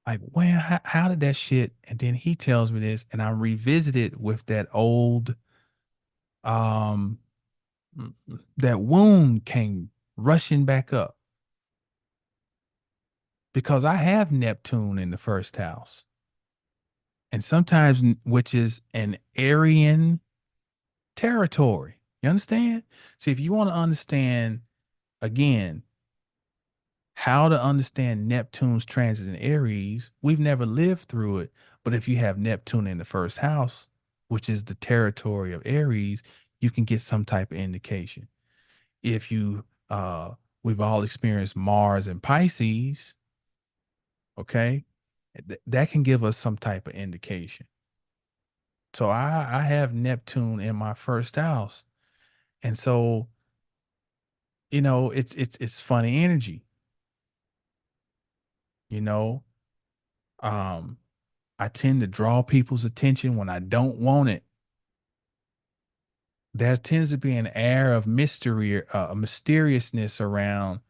Like, when, how did that shit? And then he tells me this, and I revisited with that old, um, that wound came rushing back up because I have Neptune in the first house, and sometimes, which is an Aryan territory. You understand? See, if you want to understand again how to understand Neptune's transit in Aries, we've never lived through it. But if you have Neptune in the first house, which is the territory of Aries, you can get some type of indication. If we've all experienced Mars and Pisces, okay, that can give us some type of indication. So I have Neptune in my first house. And so, it's funny energy, you know. Um, I tend to draw people's attention when I don't want it. There tends to be an air of mystery, a mysteriousness around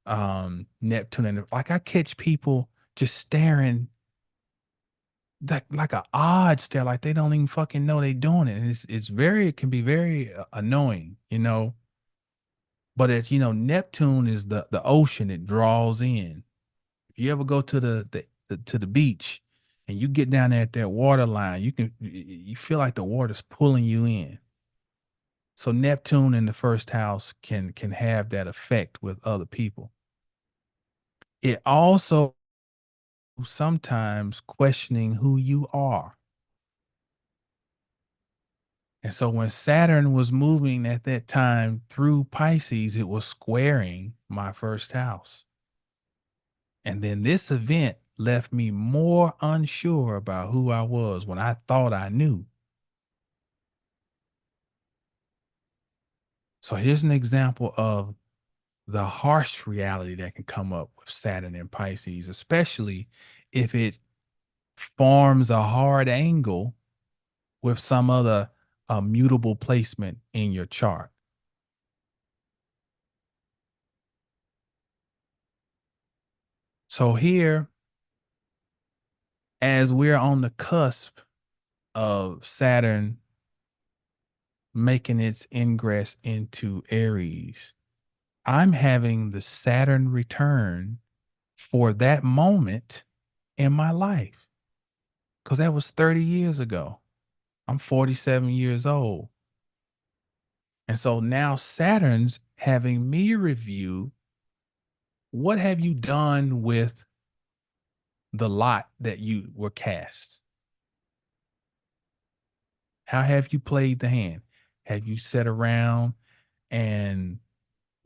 Neptune, and like I catch people just staring like a odd stare, like they don't even fucking know they doing it, and it can be very annoying, But Neptune is the ocean; it draws in. If you ever go to the beach and you get down there at that water line, you feel like the water's pulling you in. So Neptune in the first house can have that effect with other people. It also sometimes questioning who you are. And so when Saturn was moving at that time through Pisces, it was squaring my first house. And then this event left me more unsure about who I was when I thought I knew. So here's an example of the harsh reality that can come up with Saturn and Pisces, especially if it forms a hard angle with some other mutable placement in your chart. So here, as we're on the cusp of Saturn making its ingress into Aries, I'm having the Saturn return for that moment in my life because that was 30 years ago. I'm 47 years old. And so now Saturn's having me review what have you done with the lot that you were cast? How have you played the hand? Have you sat around and,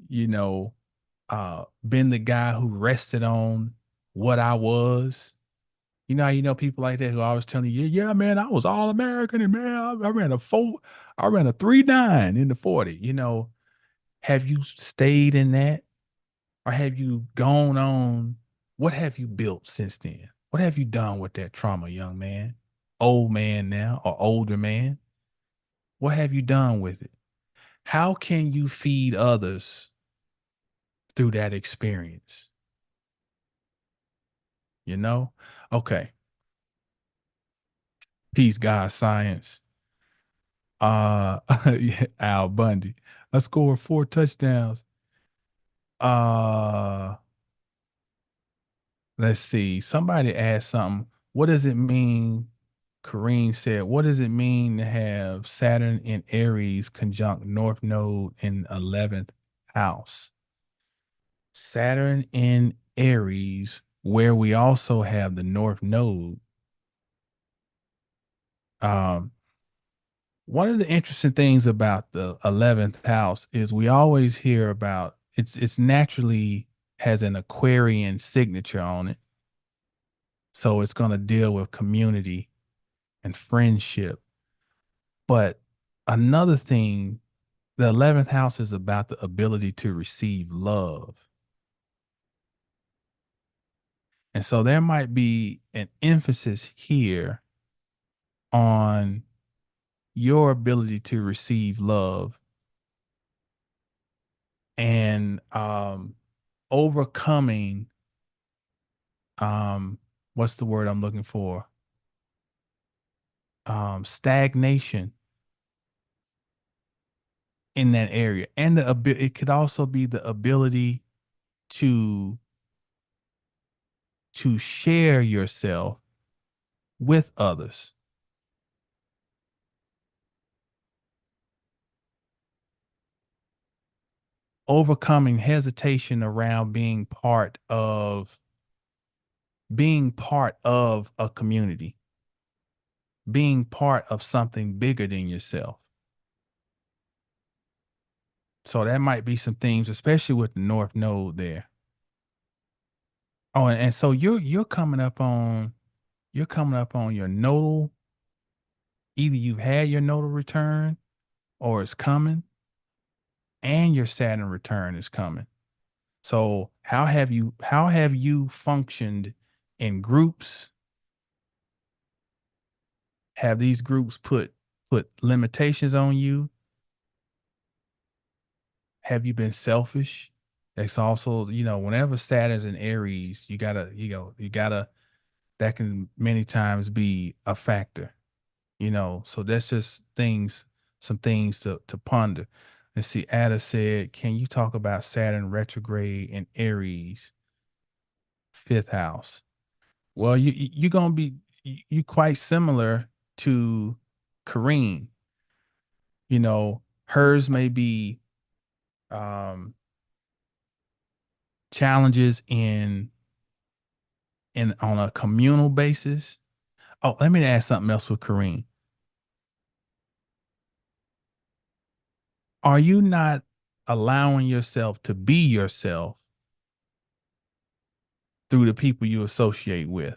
you know, been the guy who rested on what I was? You know how you know people like that who always telling you, yeah, man, I was all American and man, I ran I ran a 3.9 in the 40. Have you stayed in that? Or have you gone on? What have you built since then? What have you done with that trauma, young man? Old man now or older man? What have you done with it? How can you feed others through that experience? You know? Okay. Peace, God, science. Yeah, Al Bundy. I scored 4 touchdowns. Uh let's see. Somebody asked something. What does it mean? Kareem said, what does it mean to have Saturn in Aries conjunct North Node in 11th house? Saturn in Aries, where we also have the North Node. Um, One of the interesting things about the 11th house is we always hear about it's naturally has an Aquarian signature on it. So it's going to deal with community and friendship. But another thing, the 11th house is about the ability to receive love. And so there might be an emphasis here on your ability to receive love and overcoming um what's the word I'm looking for? Stagnation in that area. And it could also be the ability to share yourself with others. Overcoming hesitation around being part of a community, being part of something bigger than yourself. So that might be some things, especially with the North Node there. Oh, and so you're coming up on your nodal. Either you've had your nodal return or it's coming, and your Saturn return is coming. So how have you functioned in groups? Have these groups put limitations on you? Have you been selfish? That's also, whenever Saturn's in Aries, you gotta that can many times be a factor, So that's just some things to ponder. Let's see. Ada said, can you talk about Saturn retrograde in Aries, fifth house? Well, you're gonna be you quite similar to Kareem. Hers may be um challenges in on a communal basis. Oh, let me ask something else with Kareem. Are you not allowing yourself to be yourself through the people you associate with?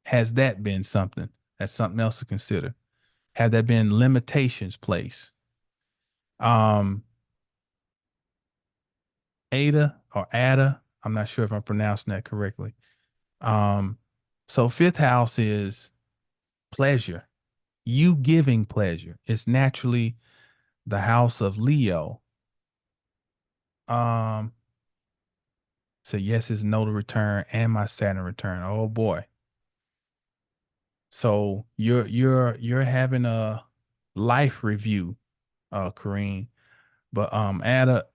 Has that been something? That's something else to consider. Have there been limitations placed? Um, Ada or Ada, I'm not sure if I'm pronouncing that correctly. Um, so fifth house is pleasure, you giving pleasure. It's naturally the house of Leo. Um, so yes, it's nodal return and my Saturn return. Oh boy. So you're having a life review, Kareem. But Ada,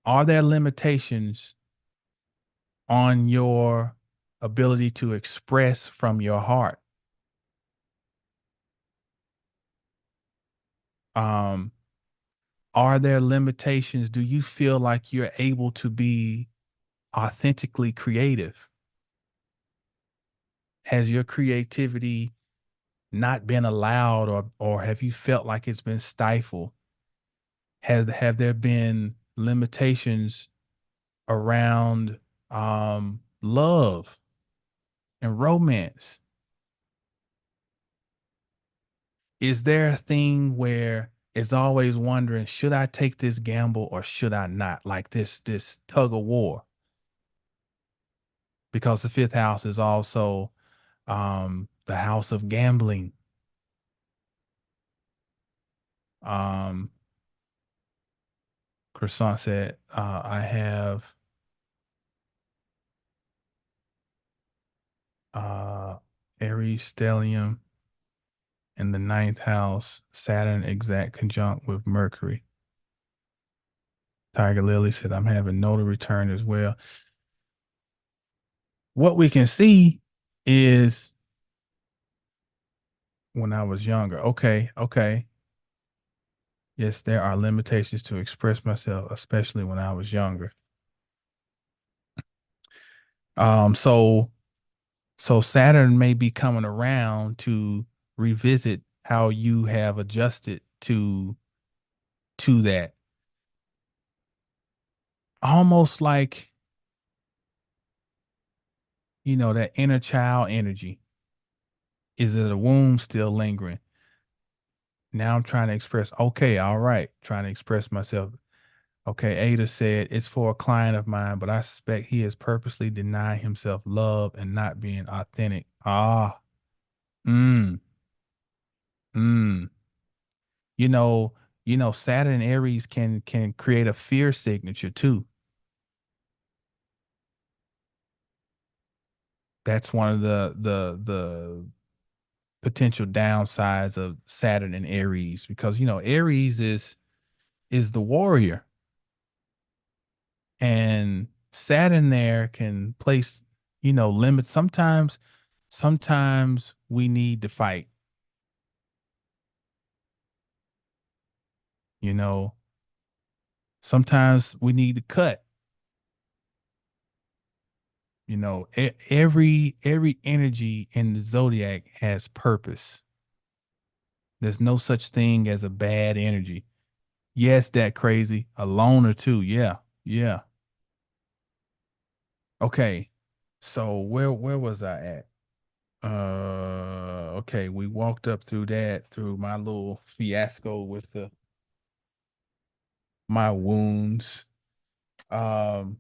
are there limitations on your ability to express from your heart? Um, are there limitations? Do you feel like you're able to be authentically creative? Has your creativity not been allowed, or have you felt like it's been stifled? Have there been limitations around love and romance? Is there a thing where it's always wondering, should I take this gamble or should I not? Like this tug of war, because the fifth house is also the house of gambling. Um, Croissant said, I have uh Aries stellium in the ninth house, Saturn exact conjunct with Mercury. Tiger Lily said, I'm having nodal return as well. What we can see is when I was younger. Okay, okay. Yes, there are limitations to express myself, especially when I was younger. So Saturn may be coming around to revisit how you have adjusted to that. Almost like, that inner child energy. Is it a wound still lingering? Now I'm trying to express, okay, all right, trying to express myself. Okay, Ada said it's for a client of mine, but I suspect he is purposely denying himself love and not being authentic. Ah, mm, mm. You know, Saturn and Aries can create a fear signature too. That's one of the potential downsides of Saturn and Aries, because Aries is the warrior, and Saturn there can place limits. Sometimes we need to fight. You know, sometimes we need to cut. Every energy in the zodiac has purpose. There's no such thing as a bad energy. Yes, that crazy. A loner too. Yeah. Yeah. Okay. So where was I at? Okay, we walked up through my little fiasco with the my wounds. Um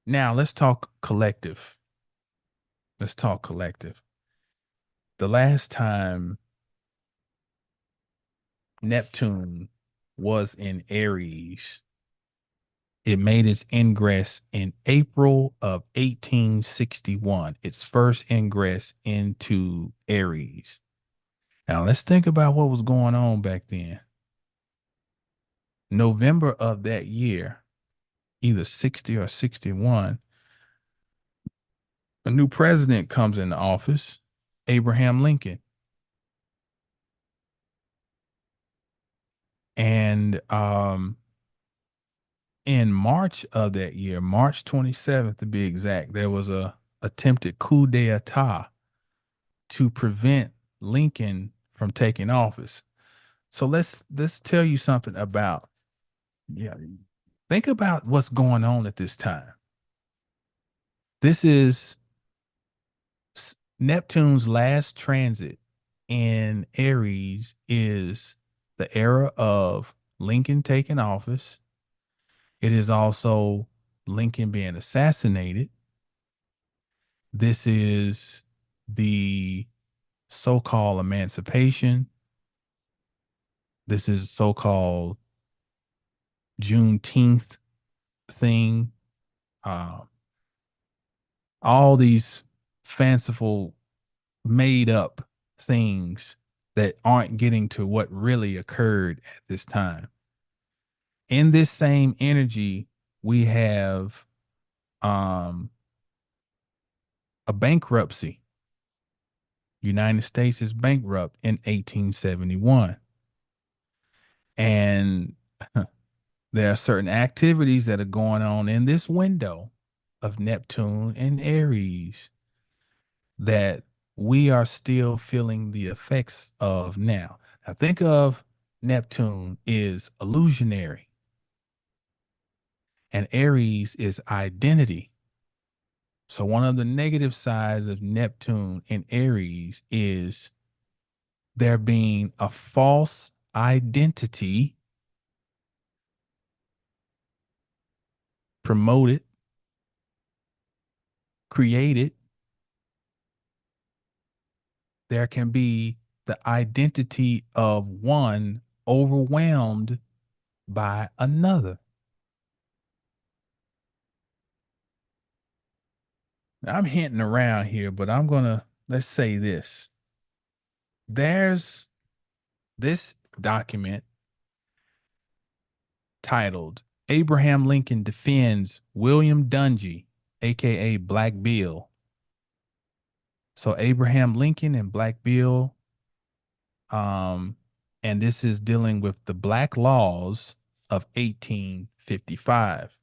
Now let's talk collective. Let's talk collective. The last time Neptune was in Aries, it made its ingress in April of 1861, its first ingress into Aries. Now, let's think about what was going on back then. November of that year, either 60 or 61, a new president comes into office, Abraham Lincoln. And in March of that year, March 27th to be exact, there was a attempted coup d'etat to prevent Lincoln from taking office. So let's tell you something about Yeah. Think about what's going on at this time. This is Neptune's last transit in Aries is the era of Lincoln taking office. It is also Lincoln being assassinated. This is the so-called emancipation. This is so-called Juneteenth thing. Uh, all these fanciful, made up things that aren't getting to what really occurred at this time. In this same energy, we have um, a bankruptcy. United States is bankrupt in 1871. And there are certain activities that are going on in this window of Neptune and Aries that we are still feeling the effects of now. Now, think of Neptune is illusionary, and Aries is identity. So, one of the negative sides of Neptune and Aries is there being a false identity promoted, created. There can be the identity of one overwhelmed by another. Now, I'm hinting around here, but let's say this. There's this document titled Abraham Lincoln Defends William Dungy, aka Black Bill. So Abraham Lincoln and Black Bill, um, and this is dealing with the black laws of 1855.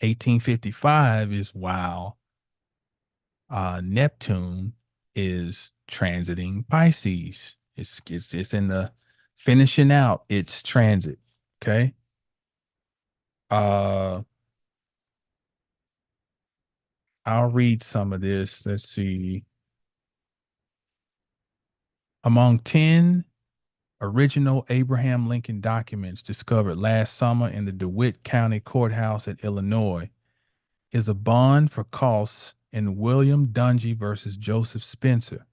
1855 is while Neptune is transiting Pisces. It's in the finishing out its transit. Okay. Uh I'll read some of this. Let's see. Among 10 original Abraham Lincoln documents discovered last summer in the DeWitt County Courthouse at Illinois is a bond for costs in William Dungy versus Joseph Spencer.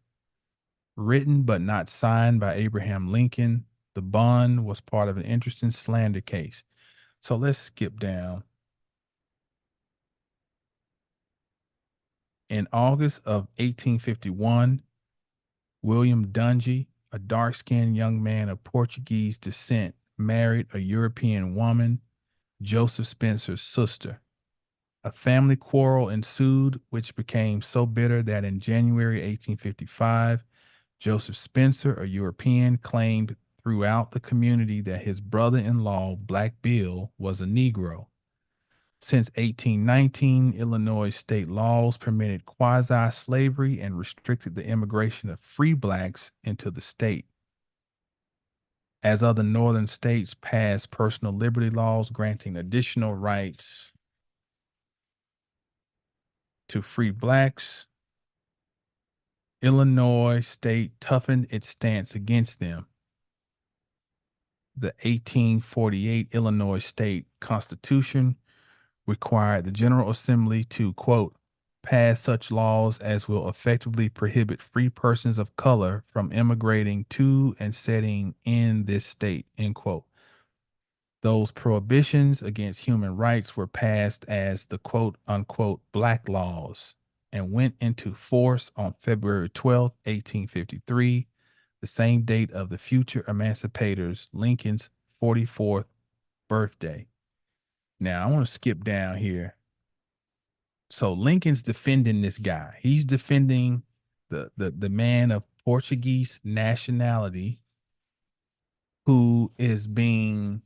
Written but not signed by Abraham Lincoln, the bond was part of an interesting slander case. So let's skip down. In August of 1851, William Dungy, a dark skinned young man of Portuguese descent, married a European woman, Joseph Spencer's sister. A family quarrel ensued, which became so bitter that in January 1855, Joseph Spencer, a European, claimed throughout the community that his brother in law, Black Bill, was a Negro. Since 1819, Illinois state laws permitted quasi slavery and restricted the immigration of free blacks into the state. As other northern states passed personal liberty laws granting additional rights to free blacks, Illinois state toughened its stance against them. The 1848 Illinois State Constitution required the General Assembly to, quote, pass such laws as will effectively prohibit free persons of color from immigrating to and setting in this state, end quote. Those prohibitions against human rights were passed as the quote unquote black laws and went into force on February 12th, 1853, the same date of the future emancipators Lincoln's 44th birthday. Now, I want to skip down here. So Lincoln's defending this guy. He's defending the man of Portuguese nationality who is being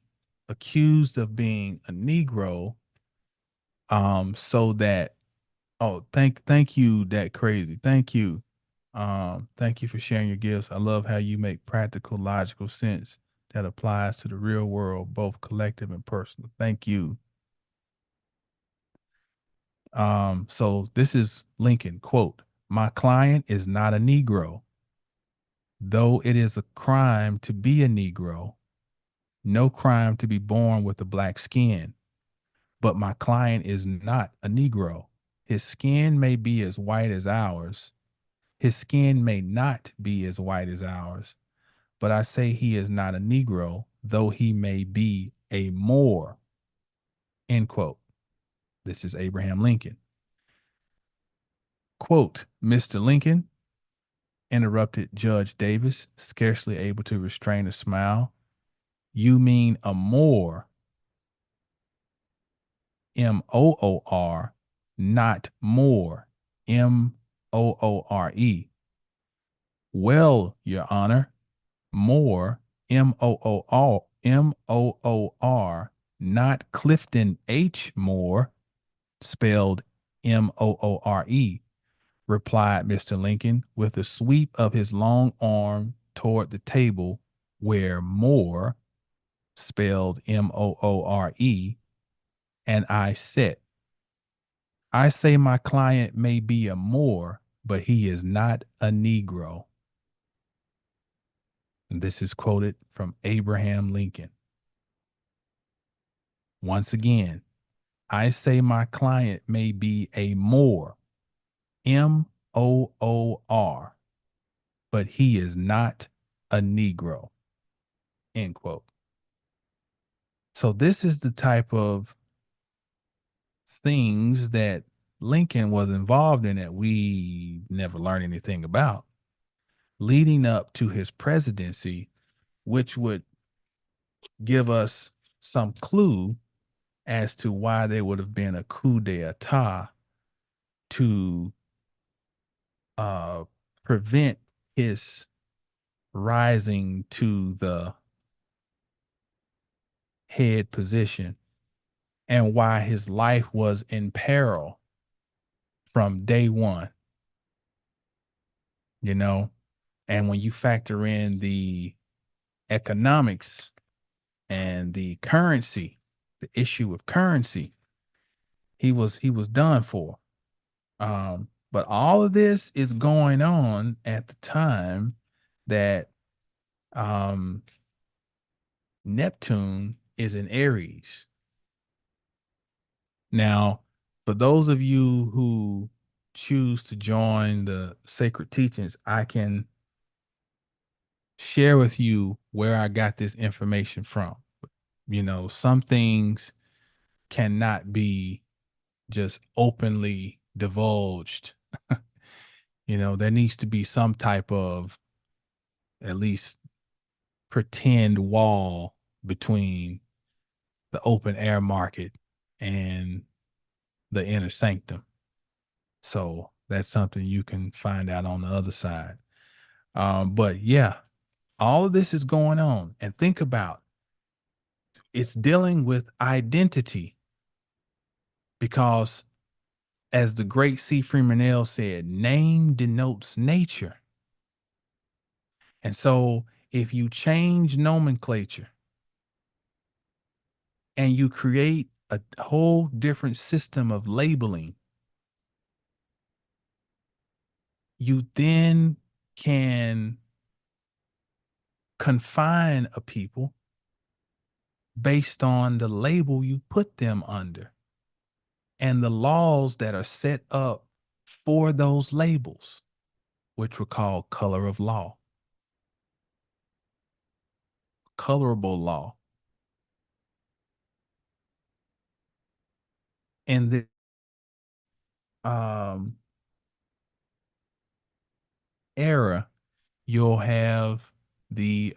accused of being a Negro. So that thank you, that crazy. Thank you. Thank you for sharing your gifts. I love how you make practical, logical sense that applies to the real world, both collective and personal. Thank you. So this is Lincoln, quote, "My client is not a Negro. Though it is a crime to be a Negro, no crime to be born with a black skin. But my client is not a Negro. His skin may be as white as ours. His skin may not be as white as ours. But I say he is not a Negro, though he may be a Moor." End quote. This is Abraham Lincoln. Quote, "Mr. Lincoln," interrupted Judge Davis, scarcely able to restrain a smile. "You mean a Moor, Moor, not Moore, Moore. Well, Your Honor, Moore, Moor, not Clifton H. Moore, spelled Moore, replied Mr. Lincoln with a sweep of his long arm toward the table where Moore, spelled Moore, and I sat. I say my client may be a Moor, but he is not a Negro." And this is quoted from Abraham Lincoln. Once again, I say my client may be a Moor, Moor, but he is not a Negro. End quote. So this is the type of things that Lincoln was involved in that we never learned anything about, leading up to his presidency, which would give us some clue as to why there would have been a coup d'etat to prevent his rising to the head position, and why his life was in peril from day one, you know? And when you factor in the economics and the currency, the issue of currency, he was done for. But all of this is going on at the time that um, Neptune is in Aries. Now, for those of you who choose to join the sacred teachings, I can share with you where I got this information from. You know, some things cannot be just openly divulged. You know, there needs to be some type of at least pretend wall between the open air market and the inner sanctum. So that's something you can find out on the other side. But yeah, all of this is going on. And think about it's dealing with identity because, as the great C. Freeman L. said, name denotes nature. And so if you change nomenclature and you create a whole different system of labeling, you then can confine a people based on the label you put them under and the laws that are set up for those labels, which we call color of law, colorable law. In the era, you'll have the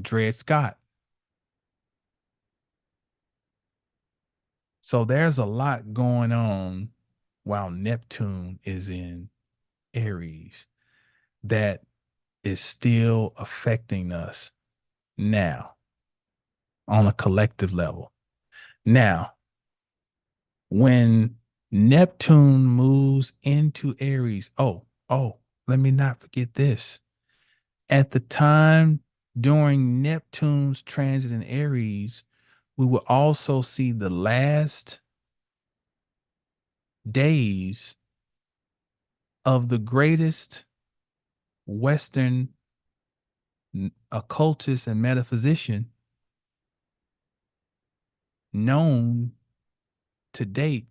Dred Scott. So there's a lot going on while Neptune is in Aries that is still affecting us now on a collective level. Now, when Neptune moves into Aries, let me not forget this. At the time During Neptune's transit in Aries, we will also see the last days of the greatest Western occultist and metaphysician known to date,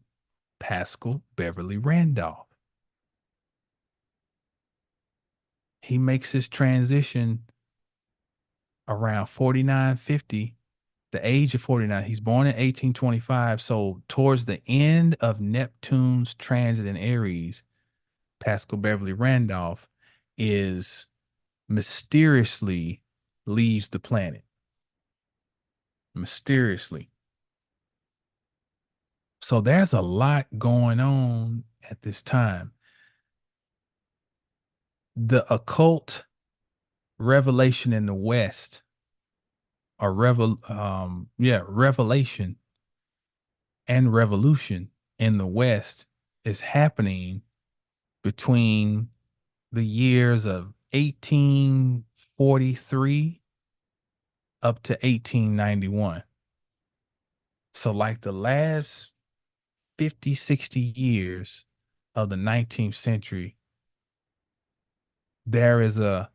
Pascal Beverly Randolph. He makes his transition around 49, 50, the age of 49. He's born in 1825. So, towards the end of Neptune's transit in Aries, Pascal Beverly Randolph is mysteriously leaves the planet. Mysteriously. So, there's a lot going on at this time. The occult revelation in the West, or revelation and revolution in the West is happening between the years of 1843 up to 1891. So, like the last 50, 60 years of the 19th century, there is a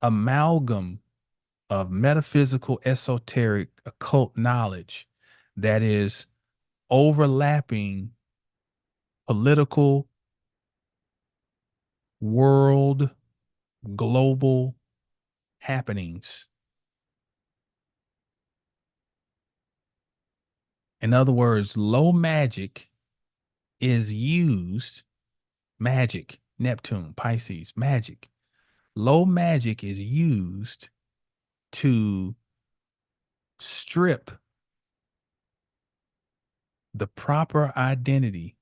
amalgam of metaphysical, esoteric, occult knowledge that is overlapping political, world, global happenings. In other words, low magic is used, magic, Neptune, Pisces, magic. Low magic is used to strip the proper identity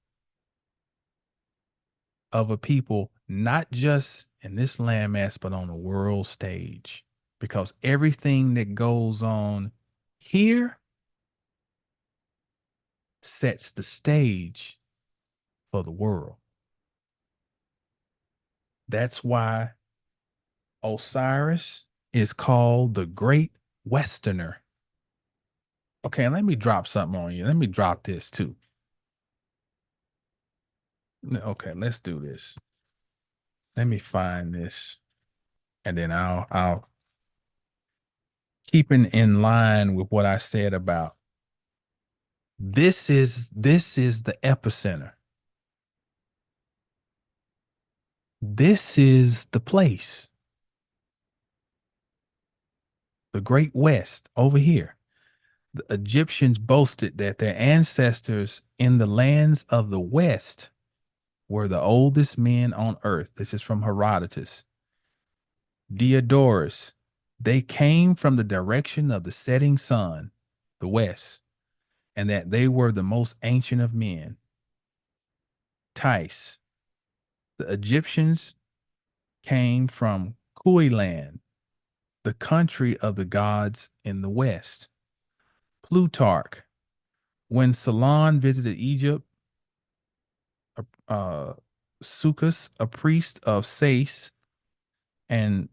of a people, not just in this landmass, but on the world stage. Because everything that goes on here sets the stage for the world. That's why Osiris is called the Great Westerner. Okay, let me drop something on you. Let me drop this too. Okay, let's do this. Let me find this, and then I'll keeping in line with what I said about this is the epicenter. This is the place. The Great West over here. The Egyptians boasted that their ancestors in the lands of the West were the oldest men on earth. This is from Herodotus. Diodorus, they came from the direction of the setting sun, the West, and that they were the most ancient of men. Tice, the Egyptians came from Kuiland, the country of the gods in the West. Plutarch, when Solon visited Egypt, Sucus, a priest of Sais, and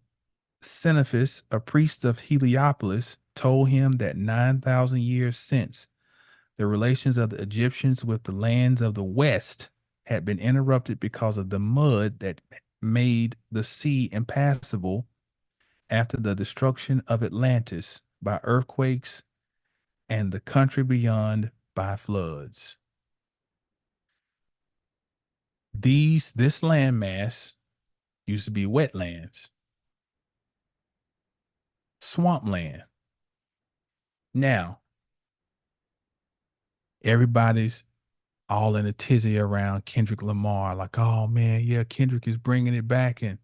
Xenophus, a priest of Heliopolis, told him that 9,000 years since, the relations of the Egyptians with the lands of the West had been interrupted because of the mud that made the sea impassable after the destruction of Atlantis by earthquakes and the country beyond by floods. This landmass used to be wetlands, swampland. Now, everybody's all in a tizzy around Kendrick Lamar, like, oh man, yeah, Kendrick is bringing it back and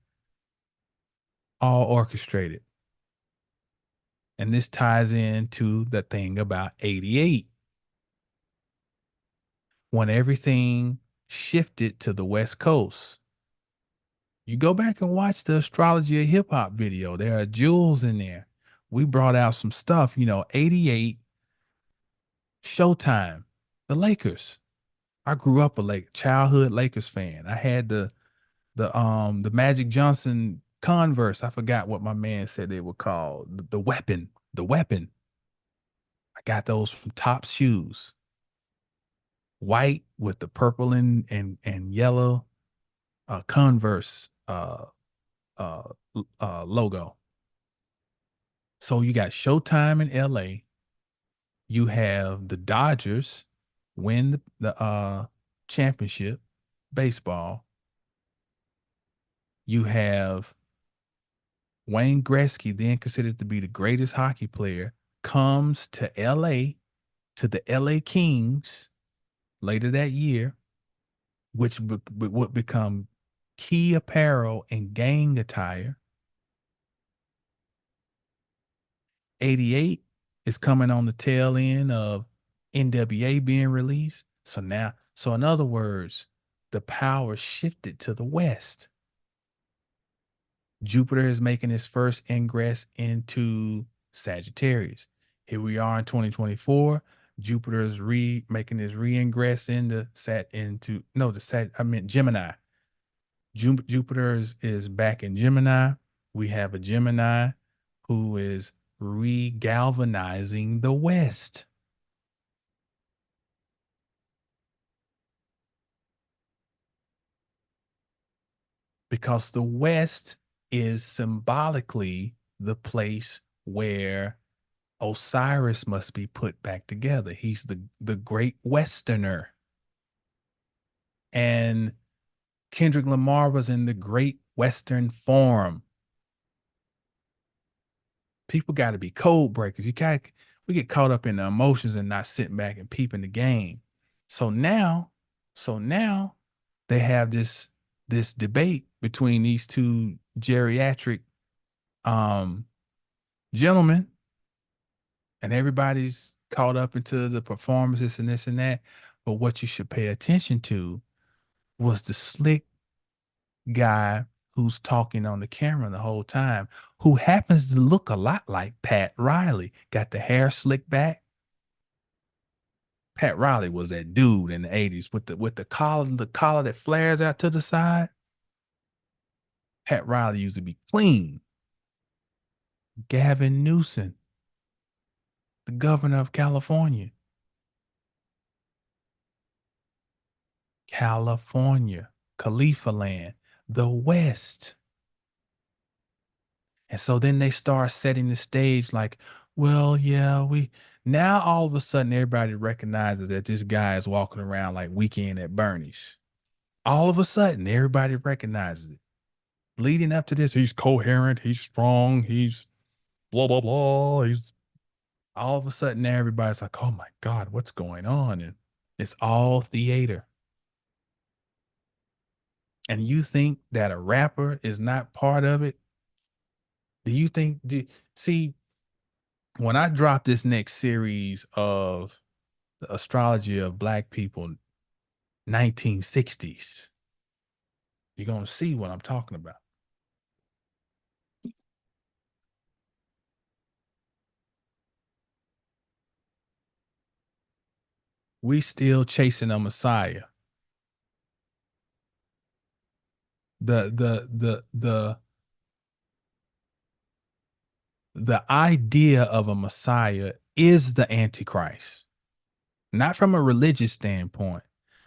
all orchestrated. And this ties into the thing about 88 when everything shifted to the West Coast. You go back and watch the Astrology of Hip Hop video, there are jewels in there. We brought out some stuff, 88 Showtime, the Lakers. I grew up a childhood Lakers fan. I had the Magic Johnson Converse. I forgot what my man said they were called. The weapon. The weapon. I got those from Top Shoes. White with the purple and yellow Converse uh logo. So you got Showtime in LA. You have the Dodgers win the championship baseball. You have Wayne Gretzky, then considered to be the greatest hockey player, comes to LA to the LA Kings later that year, which would become key apparel and gang attire. 88 is coming on the tail end of NWA being released. So in other words, the power shifted to the West. Jupiter is making its first ingress into Sagittarius. Here we are in 2024. Jupiter is making his re-ingress into Gemini. Jupiter is back in Gemini. We have a Gemini who is re-galvanizing the West. Because the West is symbolically the place where Osiris must be put back together. He's the great Westerner. And Kendrick Lamar was in the great Western form. People got to be code breakers. We get caught up in the emotions and not sitting back and peeping the game. So now, so now they have this debate between these two geriatric um gentlemen, and everybody's caught up into the performances and this and that. But what you should pay attention to was the slick guy who's talking on the camera the whole time, who happens to look a lot like Pat Riley. Got the hair slicked back. Pat Riley was that dude in the 80s with the collar that flares out to the side. Pat Riley used to be clean. Gavin Newsom, the governor of California. California, Khalifa land, the West. And so then they start setting the stage like, well, yeah, now all of a sudden everybody recognizes that this guy is walking around like Weekend at Bernie's. All of a sudden, everybody recognizes it. Leading up to this, he's coherent, he's strong, he's blah, blah, blah. He's all of a sudden everybody's like, oh my God, what's going on? And it's all theater. And you think that a rapper is not part of it? Do you think, see, when I drop this next series of the astrology of Black people, 1960s, you're going to see what I'm talking about. We still chasing a Messiah. The the idea of a Messiah is the Antichrist, not from a religious standpoint.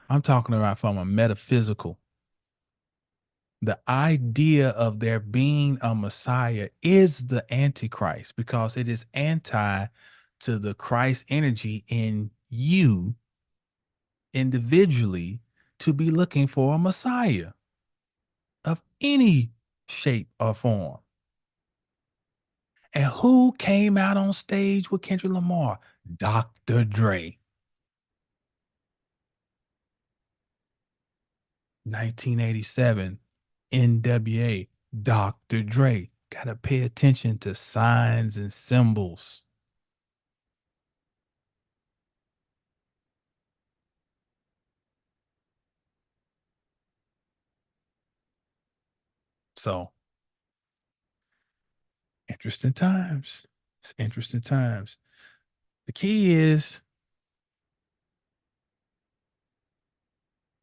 I'm talking about from a metaphysical. The idea of there being a Messiah is the Antichrist because it is anti to the Christ energy in you individually to be looking for a Messiah of any shape or form. And who came out on stage with Kendrick Lamar? Dr. Dre. 1987, NWA, Dr. Dre. Got to pay attention to signs and symbols. So, interesting times. It's interesting times. The key is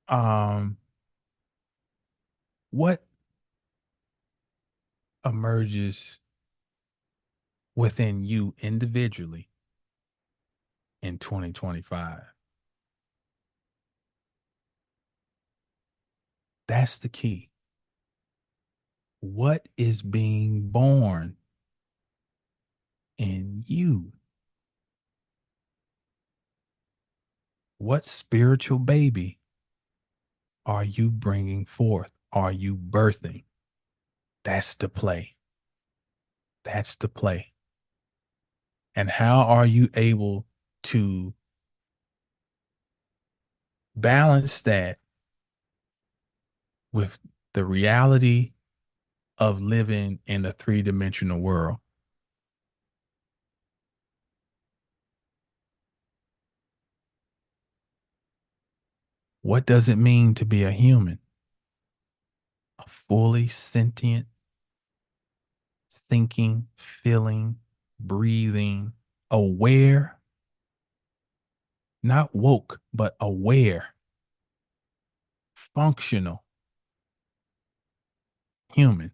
um what emerges within you individually in 2025. That's the key. What is being born in you? What spiritual baby are you bringing forth? Are you birthing? That's the play. That's the play. And how are you able to balance that with the reality of living in a three-dimensional world? What does it mean to be a human? A fully sentient, thinking, feeling, breathing, aware, not woke, but aware, functional human.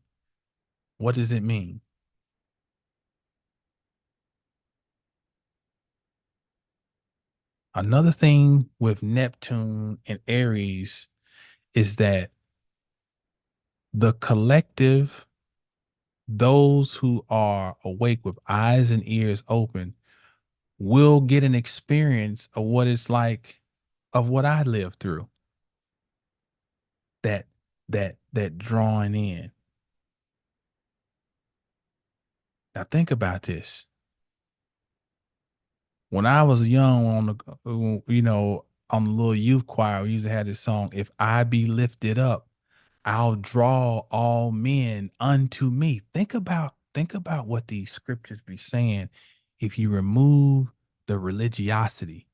What does it mean? Another thing with Neptune and Aries is that the collective, those who are awake with eyes and ears open, will get an experience of what it's like, of what I lived through. That that drawing in. Now think about this. When I was young on on the little youth choir, we used to have this song, "If I be lifted up, I'll draw all men unto me." Think about what these scriptures be saying if you remove the religiosity.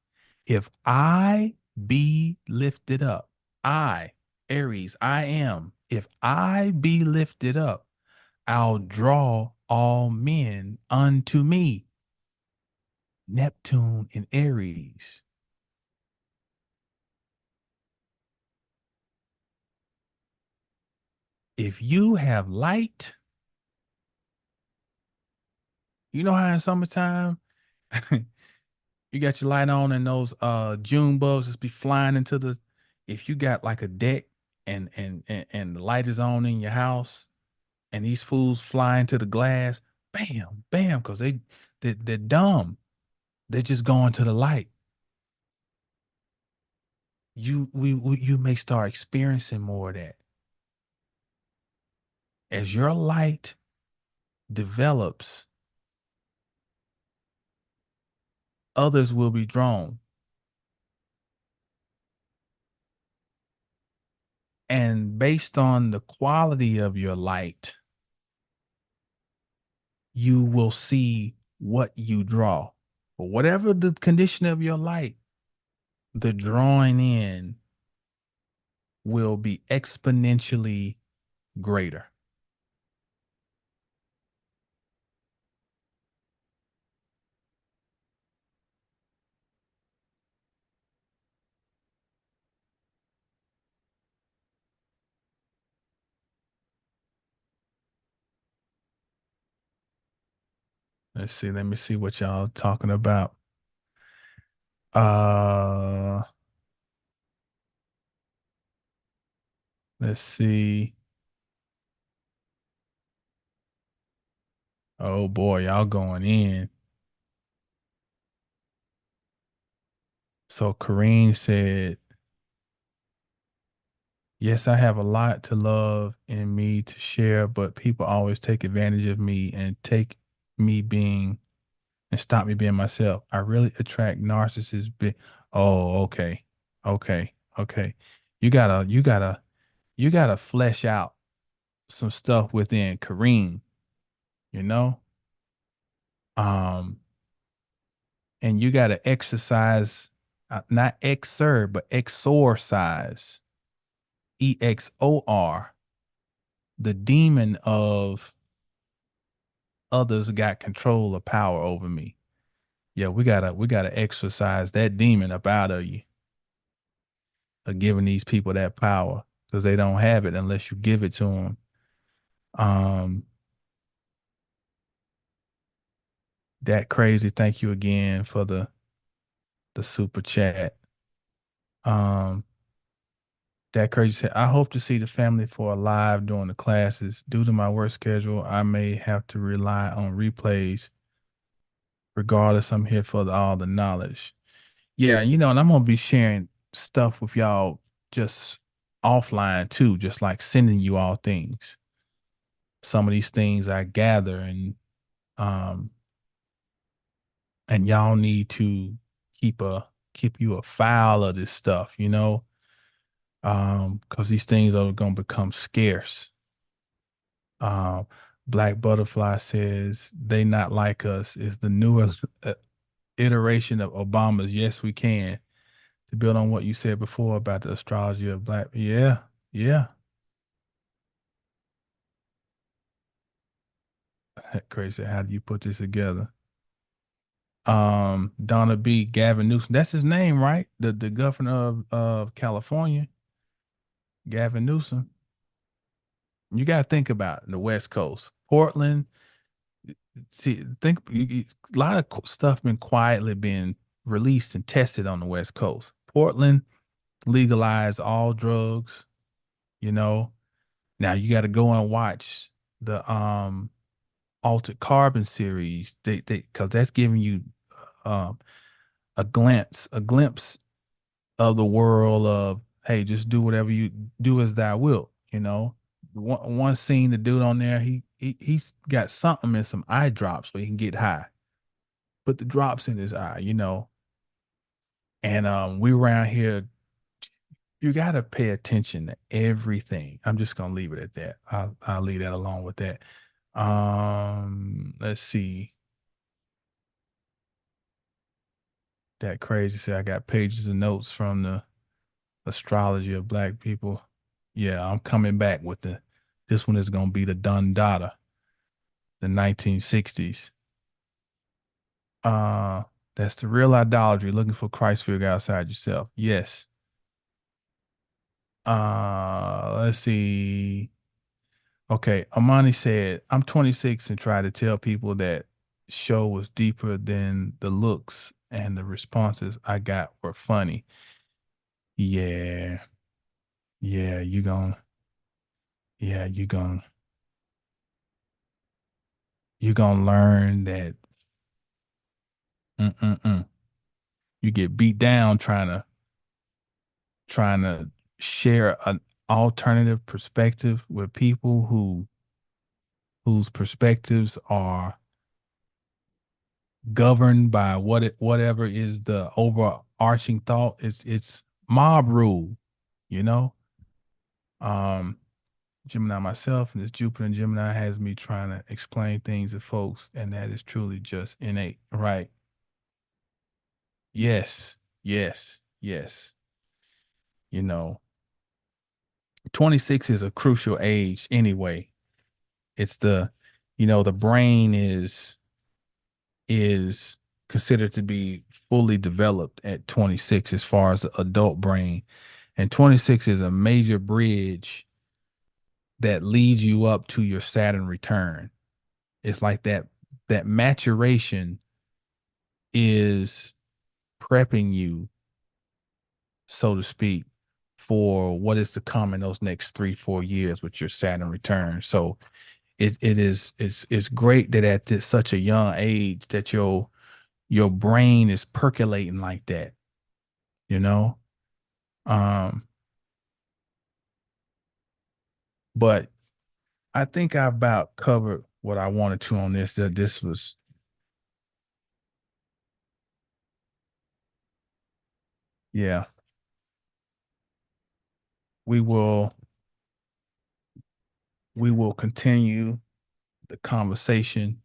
If I be lifted up, I, Aries, I am. If I be lifted up, I'll draw all men unto me. Neptune in Aries. If you have light, you know how in summertime you got your light on and those June bugs just be flying into the, if you got like a deck and the light is on in your house and these fools fly into the glass, bam, bam, because they're dumb. They're just going to the light. You may start experiencing more of that. As your light develops, others will be drawn. And based on the quality of your light, you will see what you draw. But whatever the condition of your light, the drawing in will be exponentially greater. Let's see. Let me see what y'all talking about. Uh, let's see. Oh boy, y'all going in. So Kareen said, "Yes, I have a lot to love in me to share, but people always take advantage of me and take me being and stop me being myself. I really attract narcissists. Oh, okay, okay, okay. You gotta flesh out some stuff within Kareem, you know, um, and you gotta exercise, not exert, but exorcise, EXOR, the demon of others got control or power over me. Yeah, we gotta exercise that demon up out of you, of giving these people that power because they don't have it unless you give it to them. Um, That crazy. Thank you again for the super chat. Um, that crazy said, I hope to see the family for a live during the classes. Due to my work schedule, I may have to rely on replays. Regardless, I'm here for all the knowledge. Yeah, and I'm gonna be sharing stuff with y'all just offline too, just like sending you all things. Some of these things I gather um and y'all need to keep a keep you a file of this stuff, because these things are gonna become scarce. Um, Black Butterfly says they not like us is the newest iteration of Obama's Yes We Can. To build on what you said before about the astrology of black, yeah, yeah, crazy. How do you put this together? Donna B. Gavin Newsom, that's his name, right? The governor of California, Gavin Newsom. You got to think about the West Coast, Portland. See, a lot of stuff been quietly being released and tested on the West Coast. Portland legalized all drugs. You know, now you got to go and watch the Altered Carbon series. They because that's giving you um a glimpse of the world of, hey, just do whatever you do as thou wilt. One scene, the dude on there, he's got something in some eye drops so he can get high. Put the drops in his eye. And we around here, you gotta pay attention to everything. I'm just gonna leave it at that. I'll leave that alone with that. Let's see. That crazy say I got pages of notes from the astrology of black people. Yeah, I'm coming back with this one is gonna be the Dundada, the 1960s. Uh, that's the real idolatry, looking for Christ figure outside yourself. Yes. Let's see. Okay, Amani said, I'm 26 and try to tell people that show was deeper than the looks and the responses I got were funny. Yeah, yeah, yeah, you gonna learn that mm-mm-mm. You get beat down trying to share an alternative perspective with people whose perspectives are governed by whatever is the overarching thought. It's mob rule, you know. Um, Gemini myself and this Jupiter and Gemini has me trying to explain things to folks, and that is truly just innate, right? Yes, yes, yes. You know, 26 is a crucial age anyway. It's the brain is considered to be fully developed at 26 as far as the adult brain. And 26 is a major bridge that leads you up to your Saturn return. It's like that maturation is prepping you, so to speak, for what is to come in those next 3-4 years with your Saturn return. So it's great that at such a young age that your brain is percolating like that, you know? Um, but I think I about covered what I wanted to on this. That this was, yeah, we will we will continue the conversation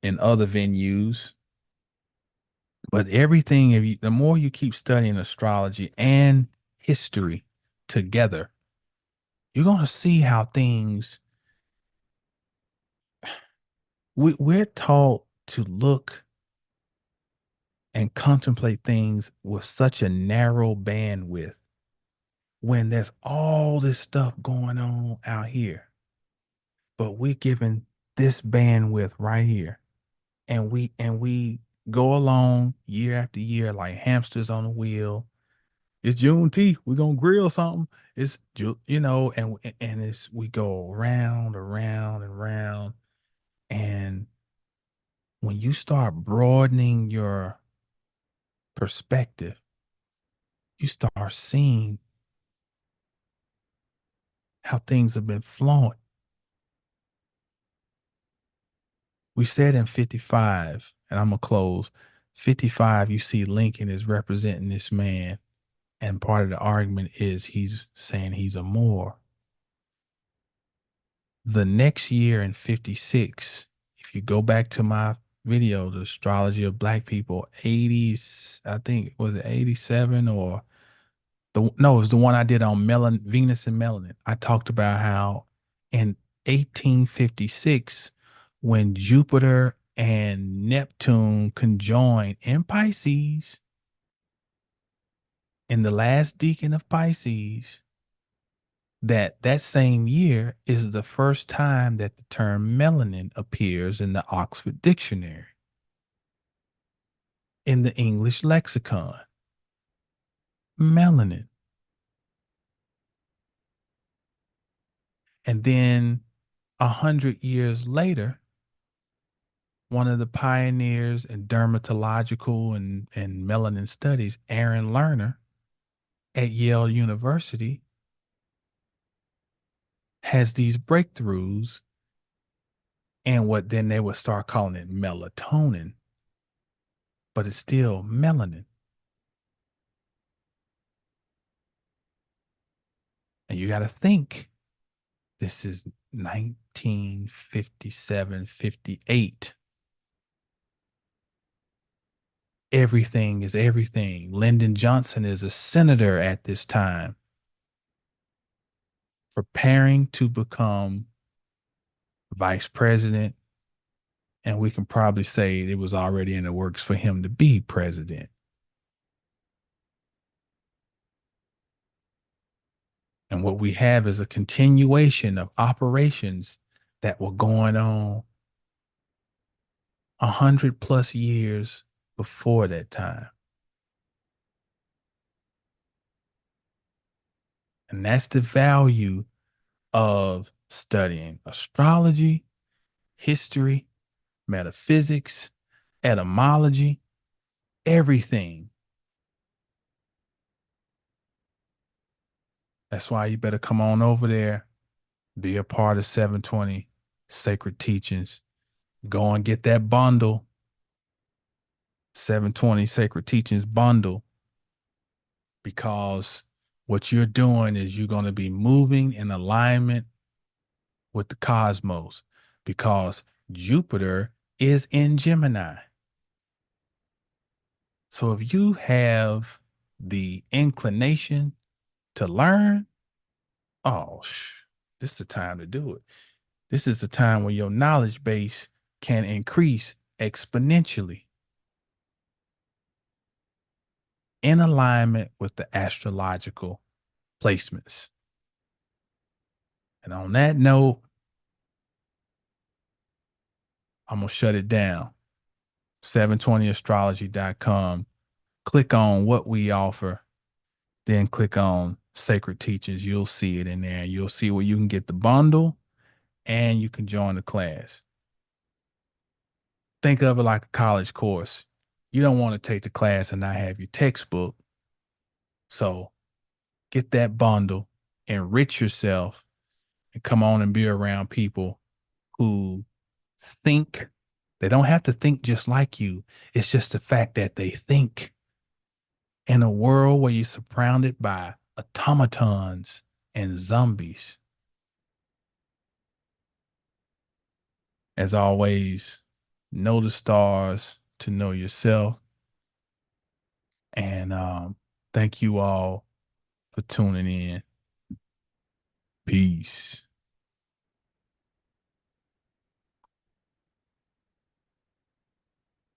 in other venues. But everything, if the more you keep studying astrology and history together, you're gonna see how things we're taught to look and contemplate things with such a narrow bandwidth when there's all this stuff going on out here. But we're given this bandwidth right here. and we go along year after year like hamsters on a wheel. It's Juneteenth. We're gonna grill something. And it's we go round, around, and round. And when you start broadening your perspective, you start seeing how things have been flowing. We said in 55, and I'm gonna close. 55, you see Lincoln is representing this man, and part of the argument is he's saying he's a Moor. The next year in 56, if you go back to my video, The Astrology of Black People, 80s, I think, was it 87 or no, it was the one I did on Venus and melanin. I talked about how in 1856, when Jupiter and Neptune conjoined in Pisces, in the last decan of Pisces, that same year is the first time that the term melanin appears in the Oxford Dictionary, in the English lexicon. Melanin. And then 100 years later, one of the pioneers in dermatological and melanin studies, Aaron Lerner at Yale University, has these breakthroughs, and what then they would start calling it melatonin, but it's still melanin. And you got to think, this is 1957, 58. Everything is everything. Lyndon Johnson is a senator at this time, preparing to become vice president. And we can probably say it was already in the works for him to be president. And what we have is a continuation of operations that were going on 100+ years before that time. And that's the value of studying astrology, history, metaphysics, etymology, everything. That's why you better come on over there, be a part of 720 Sacred Teachings. Go and get that bundle, 720 Sacred Teachings bundle, because what you're doing is you're going to be moving in alignment with the cosmos, because Jupiter is in Gemini. So if you have the inclination to learn, oh, this is the time to do it. This is the time where your knowledge base can increase exponentially in alignment with the astrological placements. And on that note, I'm going to shut it down. 720astrology.com. Click on what we offer, then click on Sacred Teachings. You'll see it in there. You'll see where you can get the bundle and you can join the class. Think of it like a college course. You don't want to take the class and not have your textbook. So get that bundle, enrich yourself, and come on and be around people who think. They don't have to think just like you. It's just the fact that they think. In a world where you're surrounded by automatons and zombies. As always, know the stars to know yourself. And thank you all for tuning in. Peace.